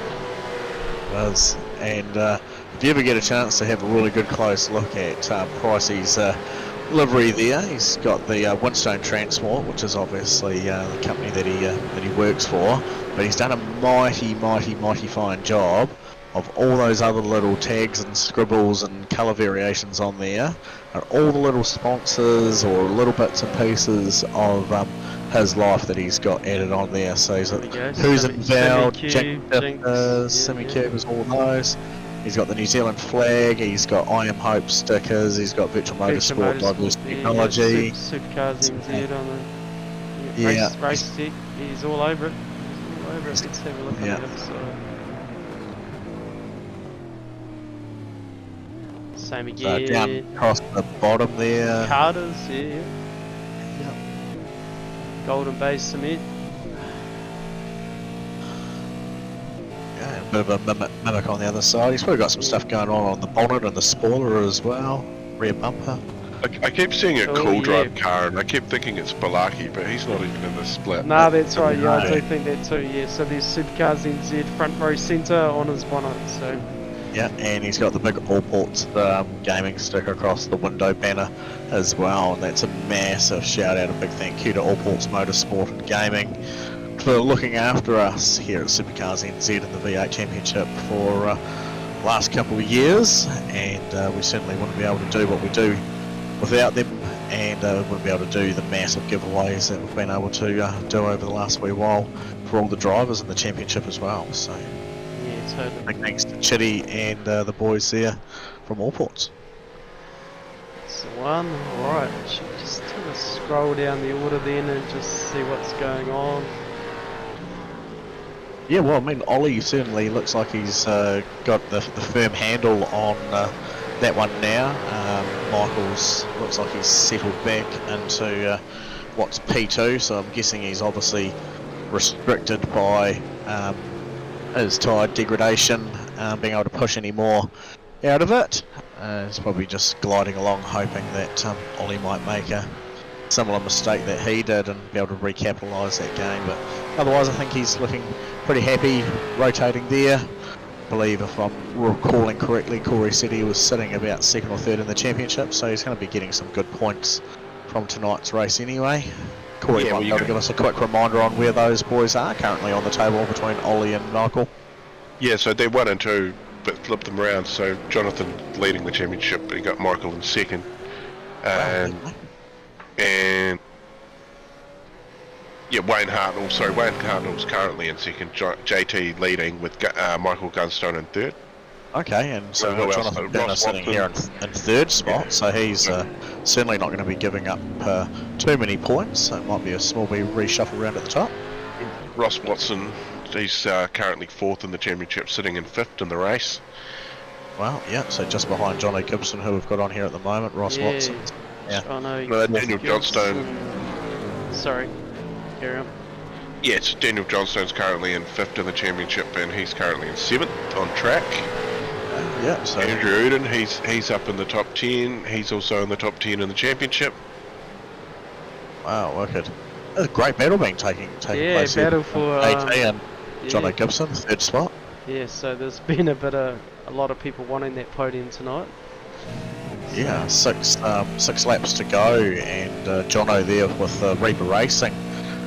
Does. And if you ever get a chance to have a really good close look at Pricey's livery there, he's got the Windstone Transport, which is obviously the company that he works for, but he's done a mighty fine job of all those other little tags and scribbles and colour variations on there, and all the little sponsors or little bits and pieces of his life that he's got added on there. So he's There we go, who's Semi- involved, Semi-Cube, Jinx, Semi-Cubes, all those. He's got the New Zealand flag, he's got I Am Hope stickers, he's got Virtual Motorsport, Diverse Technology. SuperCars NZ on the Yeah. race tech. He's all over it. He's all over it. Let's have a look Yeah. on the other side. Same So down again. across the bottom there. Carters, yeah. Golden Bay Cement. Yeah, a bit of a mimic on the other side. He's probably got some stuff going on the bonnet and the spoiler as well. Rear bumper. I keep seeing a Oh, cool yeah. drive car, and I keep thinking it's Balaki, but he's not even in the split. Nah, that's right, yeah, I No. do think that too, yeah. So there's SuperCars NZ front row centre on his bonnet, so. Yeah, and he's got the big Allport gaming sticker across the window banner as well. And that's a massive shout out, a big thank you to Allport's Motorsport and Gaming for looking after us here at SuperCars NZ in the V8 Championship for last couple of years, and we certainly wouldn't be able to do what we do without them, and wouldn't be able to do the massive giveaways that we've been able to do over the last wee while for all the drivers in the championship as well. So Yeah, totally. big thanks to Chitty and the boys there from Allports. That's the one. Alright, should we just kind of scroll down the order then and just see what's going on? Yeah, well, I mean, Ollie certainly looks like he's got the firm handle on that one now. Michael's looks like he's settled back into what's P2, so I'm guessing he's obviously restricted by his tyre degradation, being able to push any more out of it. He's probably just gliding along, hoping that Ollie might make a similar mistake that he did and be able to recapitalise that game. But otherwise, I think he's looking pretty happy rotating there. I believe, if I'm recalling correctly, Corey said he was sitting about 2nd or 3rd in the championship, so he's going to be getting some good points from tonight's race anyway. Corey might be able to give us a quick reminder on where those boys are currently on the table between Ollie and Michael. Yeah, so they're 1 and 2, but flipped them around. So Jonathan leading the championship, but he got Michael in 2nd. And yeah, Wayne Hartnell's currently in 2nd. JT leading with Michael Gunstone in 3rd. Okay, and so Who else? Jonathan Denner Ross sitting Watson. here in 3rd spot, so he's certainly not going to be giving up too many points, so it might be a small wee reshuffle around at the top. Ross Watson, he's currently 4th in the championship, sitting in 5th in the race. Well, yeah, so just behind Johnny Gibson, who we've got on here at the moment, Ross Watson. Yeah. Oh no, No, Daniel Johnstone. Sorry, carry on. Yeah, it's Daniel Johnstone's currently in 5th in the championship, and he's currently in 7th on track. Yeah, so Andrew Uden, he's up in the top 10. He's also in the top 10 in the championship. wow, wicked. There's a great battle being taking Yeah, place battle here. for AT and Johnny yeah, Gibson, 3rd spot. yeah. So there's been a lot of people wanting that podium tonight. Yeah, six laps to go, and Jono there with Reaper Racing,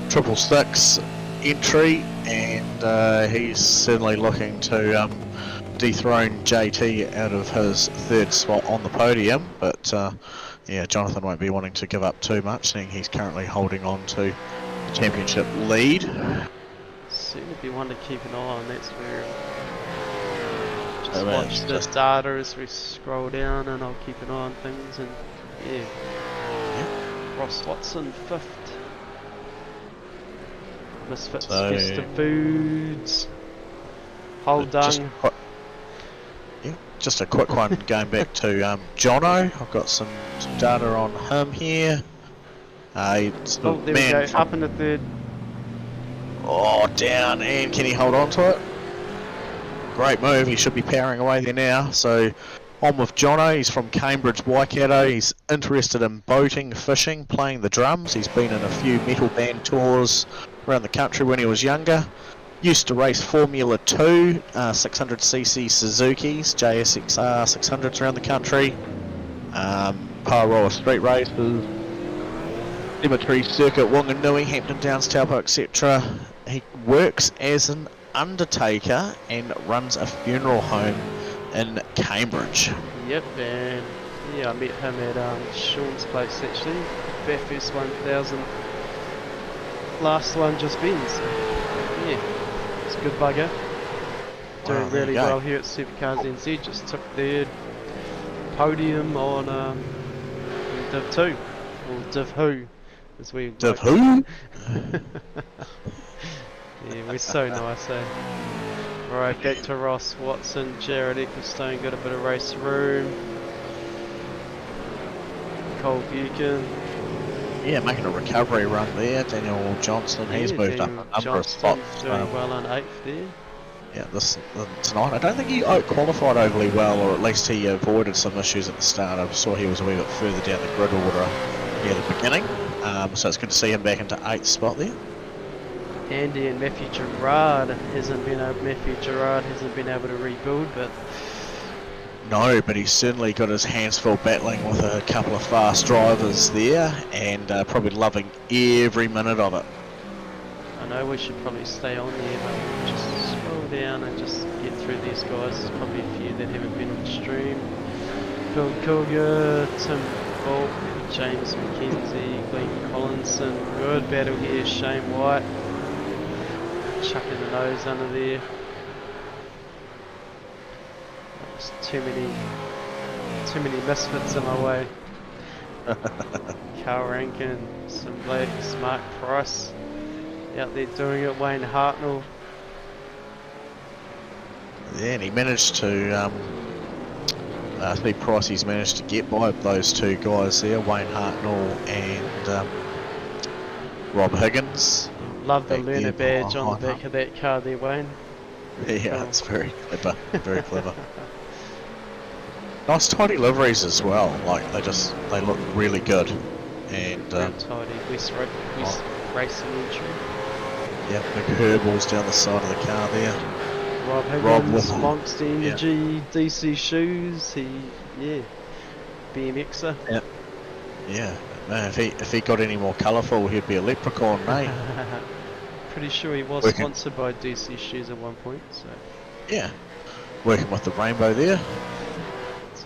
666 entry, and he's certainly looking to dethrone JT out of his 3rd spot on the podium. But yeah, Jonathan won't be wanting to give up too much, seeing he's currently holding on to the championship lead. Certainly be one to keep an eye on. That's where. Just Oh, watch man, the just- data as we scroll down, and I'll keep an eye on things. And yeah, Ross Watson 5th. Misfits So- Festive Foods. Hold done. Just a quick one going back to Jono. I've got some data on him here. It's the Oh, there man we go. from- Up in the 3rd. Oh, down, and can he hold on to it? Great move, he should be powering away there now. So on with Jono, he's from Cambridge, Waikato. He's interested in boating, fishing, playing the drums. He's been in a few metal band tours around the country when he was younger. Used to race Formula 2, 600cc Suzuki's, JSXR 600s around the country. Pararoa street races, Cemetery Circuit, Wanganui, Hampton Downs, Taupo, etc. He works as an undertaker and runs a funeral home in Cambridge. Yep, and yeah, I met him at Sean's place actually. Bathurst 1000. Last one just been. So yeah, it's a good bugger. Doing Wow, there really you go. well here at SuperCars NZ. Just took 3rd podium on Div 2 or Div Who, as we Div like- who? Yeah, we're so nice, eh? Right, back to Ross Watson, Jared Ecclestone, got a bit of race room. Cole Buchan. Yeah, making a recovery run there. Daniel Johnson, he's Yeah, moved up Daniel a number of Johnston's spots. doing well on 8th there. Yeah, tonight. I don't think he qualified overly well, or at least he avoided some issues at the start. I saw he was a wee bit further down the grid order near the beginning. So it's good to see him back into 8th spot there. Andy and Matthew Gerard hasn't been able to rebuild, but No, but he's certainly got his hands full battling with a couple of fast drivers there, and probably loving every minute of it. I know, we should probably stay on there, but just scroll down and just get through these guys. There's probably a few that haven't been on stream. Bill Kilger, Tim Bolt, James McKenzie, Glenn Collinson, good battle here, Shane White, chucking the nose under there. There's too many misfits in my way. Carl Rankin, some blokes, Mark Price out there doing it, Wayne Hartnell. Yeah, and he managed to, I think Pricey's managed to get by those two guys there, Wayne Hartnell and Rob Higgins. Love the Back learner there badge on the behind back of that car there, Wayne. Yeah, Cool. it's very clever, very clever. Nice tidy liveries as well, like they look really good. And Tidy West Racing entry. yeah, big Herballs down the side of the car there. Rob Rob Higgins, with- Monster Energy, DC Shoes, BMXer. Yeah, man, if he got any more colourful, he'd be a leprechaun, mate. Pretty sure he was Working. sponsored by DC Shoes at one point, so Yeah, working with the rainbow there. that's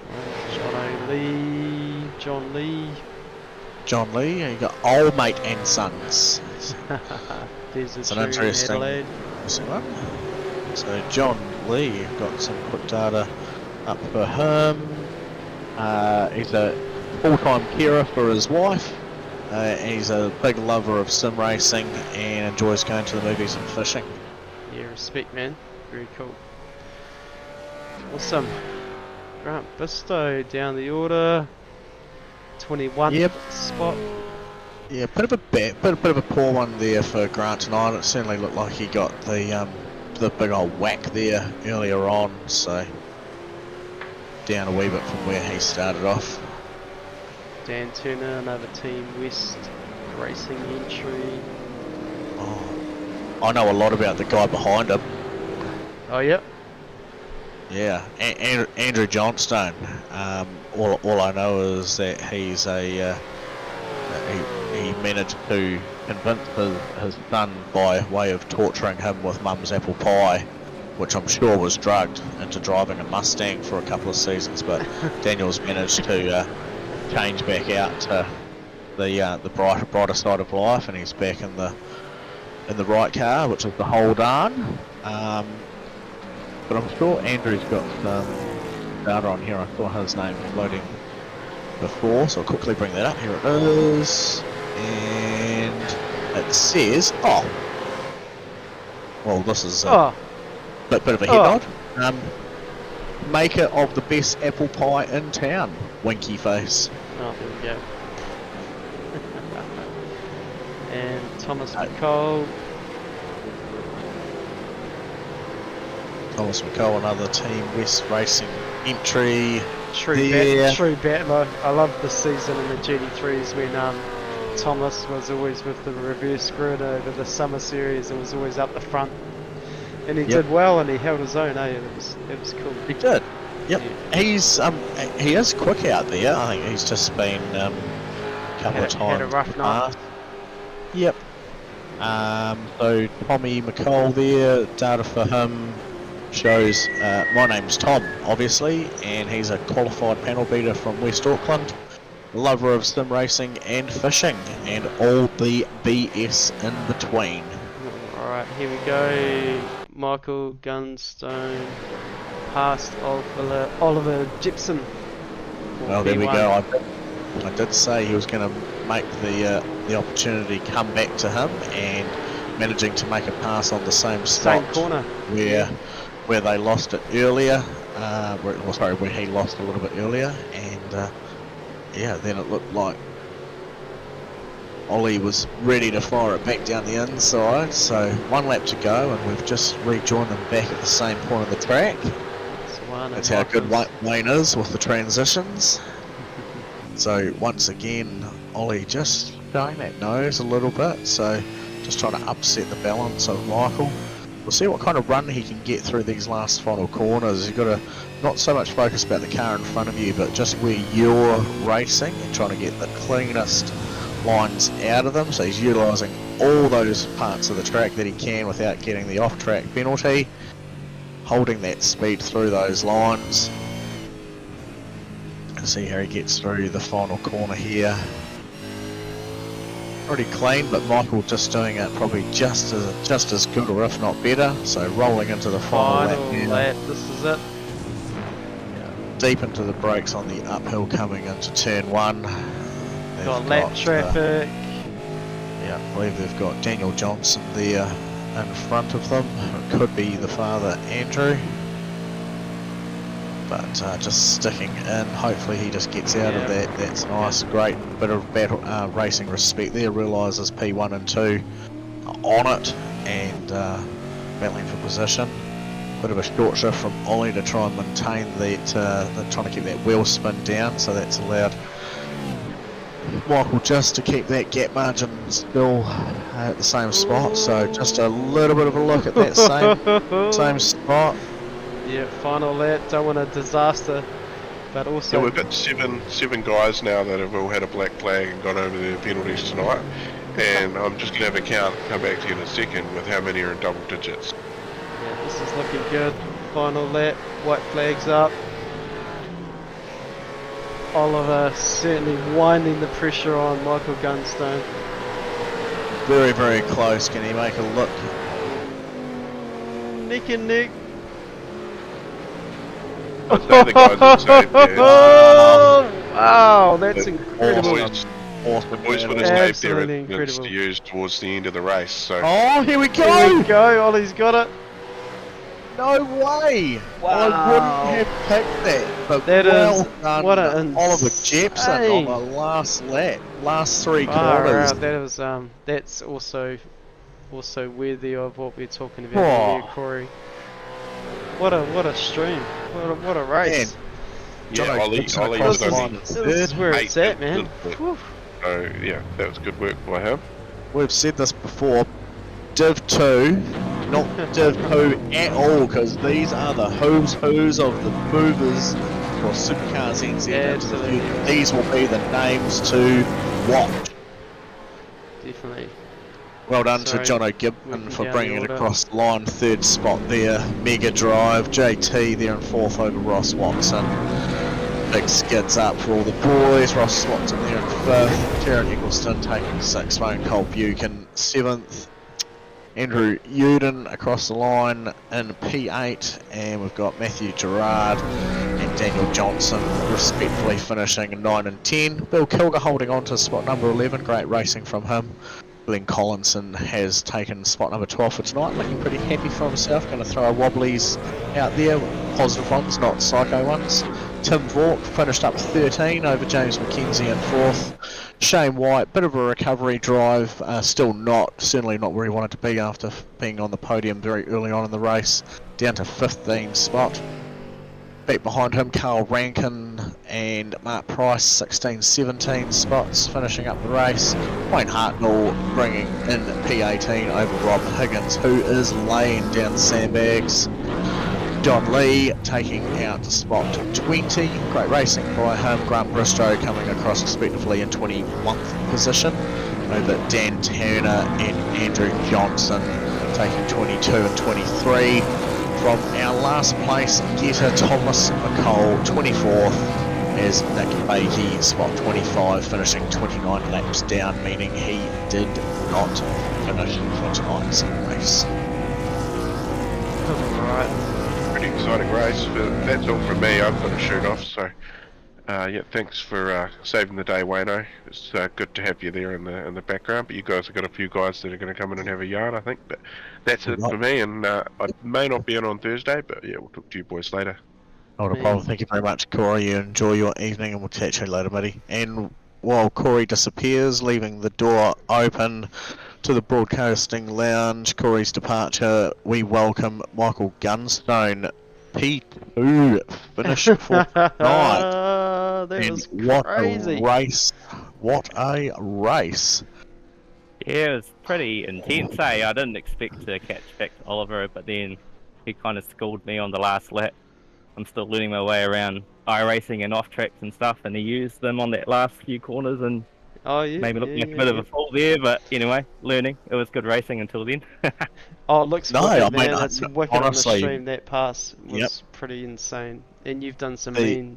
right. John Lee. John Lee, and you got Old Mate and Sons. There's a It's an tree in interesting- Adelaide. So John Lee, you've got some quick data up for him. He's a full-time carer for his wife. He's a big lover of sim racing and enjoys going to the movies and fishing. Yeah, respect, man. Very cool. Awesome. Grant Bistow down the order. 21st Yep. spot. Yeah, bit of a poor one there for Grant tonight. It certainly looked like he got the big old whack there earlier on, so down a wee bit from where he started off. Dan Turner, another Team West Racing entry. Oh, I know a lot about the guy behind him. Oh, yep. Yeah, Andrew Johnstone. All I know is that he's he managed to convince his son by way of torturing him with mum's apple pie, which I'm sure was drugged into driving a Mustang for a couple of seasons. But Daniel's managed to change back out to the brighter side of life, and he's back in the right car, which is the Hold On. But I'm sure Andrew's got some data on here. I saw his name floating before, so I'll quickly bring that up. Here it is, and it says, oh, well, this is a bit of a head nod. Maker of the best apple pie in town, winky face. Oh, there we go. And Thomas McCall. Thomas McCall, another Team West Racing entry. True battler. I love this season in the GT3s when Thomas was always with the reverse grid over the summer series and was always up the front. And he did well, and he held his own, eh? It was cool. He did. Yep. Yeah. He is quick out there. I think he's just been a couple of times. Had a rough night. Yep. So Tommy McCall there, data for him shows my name's Tom, obviously, and he's a qualified panel beater from West Auckland, lover of sim racing and fishing, and all the BS in between. Alright, here we go. Michael Gunstone past Oliver Gibson. Well, there we go. I did say he was going to make the opportunity come back to him, and managing to make a pass on the same spot. Same corner. Where they lost it earlier, where he lost a little bit earlier, and then it looked like Ollie was ready to fire it back down the inside. So 1 lap to go, and we've just rejoined them back at the same point of the track. That's how good Wayne is with the transitions. So once again, Ollie just showing that nose a little bit, so just trying to upset the balance of Michael. We'll see what kind of run he can get through these last final corners. You've got to not so much focus about the car in front of you, but just where you're racing and trying to get the cleanest lines out of them. So he's utilising all those parts of the track that he can without getting the off-track penalty, holding that speed through those lines. See how he gets through the final corner here. Pretty clean, but Michael just doing it probably just as good, or if not better. So rolling into the final lap, this is it. deep into the brakes on the uphill coming into turn 1. Got lap traffic. Yeah, I believe they've got Daniel Johnson there in front of them. It could be the father, Andrew. But just sticking in, hopefully he just gets out of that. That's nice, great bit of battle, racing respect there. Realises P1 and 2 are on it and battling for position. Bit of a short shift from Ollie to try and maintain that, they're trying to keep that wheel spin down, so that's allowed Michael just to keep that gap margin still at the same spot. So just a little bit of a look at that same spot. Yeah, final lap, don't want a disaster, but also... Yeah, we've got seven guys now that have all had a black flag and got over their penalties tonight, and I'm just going to have a count, come back to you in a second with how many are in double digits. Yeah, this is looking good. Final lap, white flags up. Oliver certainly winding the pressure on Michael Gunstone. Very, very close. Can he make a look? Neck and neck. I'd say the guys are safe there. Oh, wow, that's The incredible. boys put a save there Absolutely that's incredible. to use towards the end of the race. So Oh, here we Here go! we go, Ollie's got it. No way! Wow. I wouldn't have picked that. But That well is- done, what an Oliver Jepson on insane- the last lap, last 3 Far corners. out. That was that's also worthy of what we're talking about Oh. here, Corey. What a stream. What a race. yeah, Ollie was This only is where it's at, man. Whew. so yeah, that was good work by him. We've said this before, Div 2, not Div 2 at all, because these are the who's of the movers for SuperCars NZ. Absolutely. These will be the names to watch. Definitely. Well done Sorry, to Jono we Gibbon can for down bringing the it order. across the line, 3rd spot there, Mega Drive, JT there in 4th over Ross Watson. Big skids up for all the boys, Ross Watson there in 5th, Taron Eggleston taking 6th, Wayne Cole Buchan 7th, Andrew Uden across the line in P8, and we've got Matthew Gerard and Daniel Johnson respectfully finishing 9 and 10. Bill Kilger holding on to spot number 11, great racing from him. Glenn Collinson has taken spot number 12 for tonight, looking pretty happy for himself, going to throw wobblies out there, positive ones, not psycho ones. Tim Vork finished up 13 over James McKenzie in 4th. Shane White, bit of a recovery drive, certainly not where he wanted to be after being on the podium very early on in the race, down to 15th spot. Back behind him, Carl Rankin and Mark Price, 16, 17 spots, finishing up the race. Wayne Hartnell bringing in P18 over Rob Higgins, who is laying down the sandbags. John Lee taking out spot 20. Great racing by him. Grant Bristow coming across respectively in 21st position over Dan Turner and Andrew Johnson taking 22 and 23. From our last place getter Thomas McCole, 24th, as Nick Bakey, spot 25, finishing 29 laps down, meaning he did not finish for tonight's race. Alright. Pretty exciting race, but that's all from me. I've got to shoot off, so yeah, thanks for saving the day, Wayno. It's good to have you there in the background, but you guys have got a few guys that are going to come in and have a yarn, I think. But that's it for me, and I may not be in on Thursday, but yeah, we'll talk to you boys later. Not a problem. Thank you very much, Corey. You enjoy your evening, and we'll catch you later, buddy. And while Corey disappears, leaving the door open to the broadcasting lounge, Corey's departure, we welcome Michael Gunstone, P2 finish for tonight. That And was what crazy. a race! What a race! Yeah, it was pretty intense, eh? I didn't expect to catch back to Oliver, but then he kind of schooled me on the last lap. I'm still learning my way around iRacing and off tracks and stuff, and he used them on that last few corners, and Oh yeah. Maybe looked yeah, like yeah, a bit of yeah. a fool there, but anyway, learning. It was good racing until then. Oh, it looks No, wicked, I mean, man. It's wicked on the honestly, stream. That pass yep. was pretty insane, and you've done some The-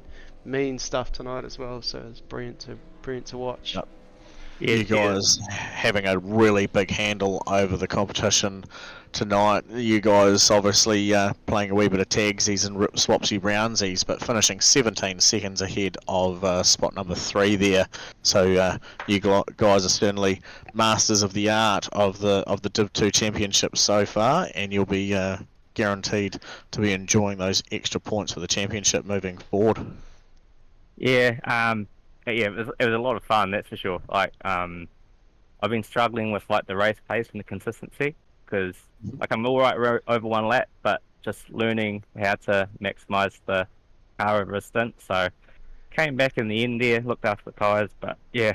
mean stuff tonight as well. So it's brilliant to watch. Yep. Yeah, You guys having a really big handle over the competition tonight. You guys obviously playing a wee bit of tagsies and rip swapsy brownsies, but finishing 17 seconds ahead of spot number 3 there. So you guys are certainly masters of the art of the Div 2 championship so far, and you'll be guaranteed to be enjoying those extra points for the championship moving forward. Yeah, it was a lot of fun, that's for sure. Like, I've been struggling with like the race pace and the consistency because like I'm all right over one lap, but just learning how to maximise the car over a stint. So came back in the end there, looked after the tyres, but yeah,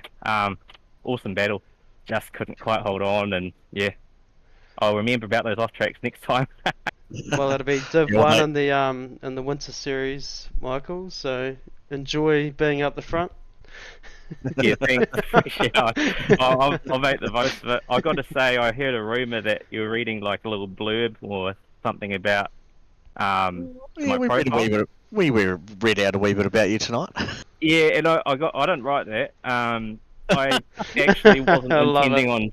awesome battle. Just couldn't quite hold on, and yeah, I'll remember about those off tracks next time. Well, it'll be Div Yeah, 1 mate. in the Winter Series, Michael. So enjoy being up the front. Yeah, thanks. Yeah, I'll make the most of it. I got to say, I heard a rumor that you were reading like a little blurb or something about Yeah, my we read a profile. wee bit. We read out a wee bit about you tonight. Yeah, and I didn't write that. I actually wasn't I love intending on.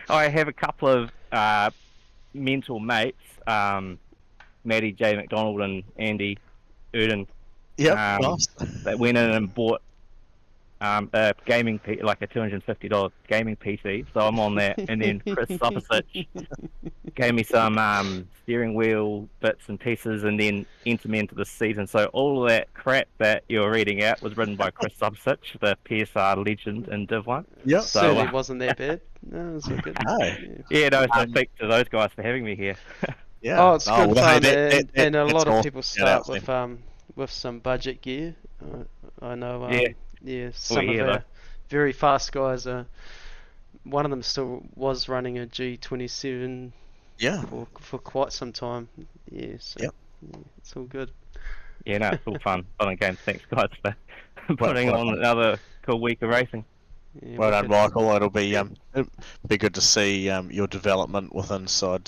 I have a couple of mental mates, Matty J McDonald and Andy Uden, Yep, Um, nice. that went in and bought a gaming like a $250 gaming PC. So I'm on that, and then Chris Supposich gave me some steering wheel bits and pieces, and then entered me into the season. So all of that crap that you're reading out was written by Chris Supposich, the PSR legend in Div 1. Yep. So, Certainly wasn't that bad. No, it was all good. No. Yeah. Yeah, no, so thanks to those guys for having me here. Yeah. Oh, it's good well, fun, hey, and a that's lot of awesome. people Shout out start to them. with some budget gear. I know. Yeah. Some yeah, of though. our very fast guys are. One of them still was running a G27 Yeah. for quite some time. Yeah, so Yep. yeah, it's all good. Yeah, no, it's all fun. Fun and games. Thanks, guys, for putting well on done. another cool week of racing. Yeah, Well done, wicked. Michael. It'll be good to see your development with inside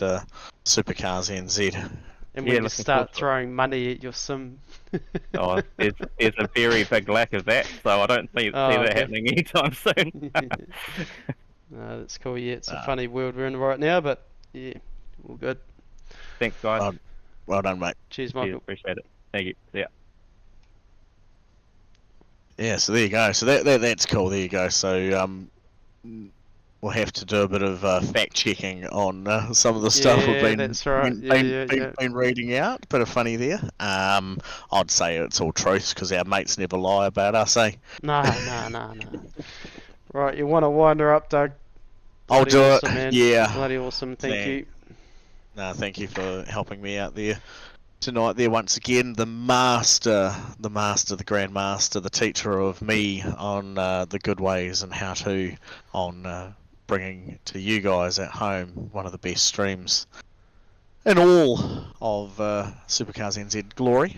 SuperCars NZ. And Yeah, when you looking start forward to it. throwing money at your sim. Oh, there's a very big lack of that, so I don't see Oh, that okay. happening anytime soon. No, that's cool. Yeah, it's a Nah. funny world we're in right now, but yeah, all good. Thanks, guys. Well done, mate. Cheers, Yeah, Michael. appreciate it. Thank you. Yeah. Yeah, so there you go. So that's cool. There you go. So we'll have to do a bit of fact checking on some of the stuff we've Yeah, been that's right. Yeah. been reading out. Bit of funny there. I'd say it's all truth because our mates never lie about us, eh? Nah. Right, you want to wind her up, Doug? I'll Bloody do awesome, it. man. Yeah. Bloody awesome. Thank you. No, thank you for helping me out there tonight. There once again, the master, the grandmaster, the teacher of me on the good ways and how to on bringing to you guys at home one of the best streams in all of SuperCars NZ glory.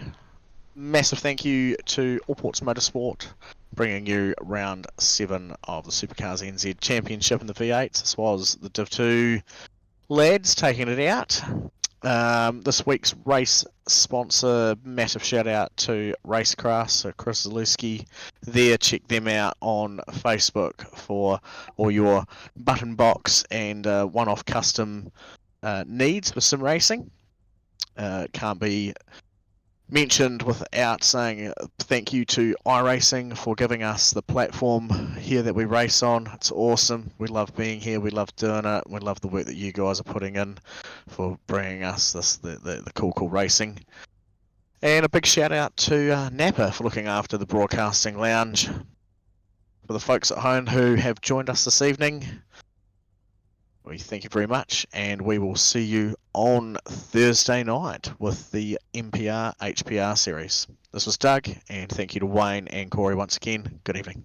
Massive thank you to Allport's Motorsport, bringing you round 7 of the SuperCars NZ Championship in the V8s. This was the Div 2 lads taking it out. This week's race sponsor, massive shout out to Racecraft, so Chris Zalewski there. Check them out on Facebook for all your button box and one-off custom needs for sim racing. Can't be mentioned without saying thank you to iRacing for giving us the platform here that we race on. It's awesome. We love being here. We love doing it. We love the work that you guys are putting in for bringing us the cool racing. And a big shout out to Napa for looking after the broadcasting lounge. For the folks at home who have joined us this evening, we thank you very much, and we will see you on Thursday night with the MPR HPR series. This was Doug, and thank you to Wayne and Corey once again. Good evening.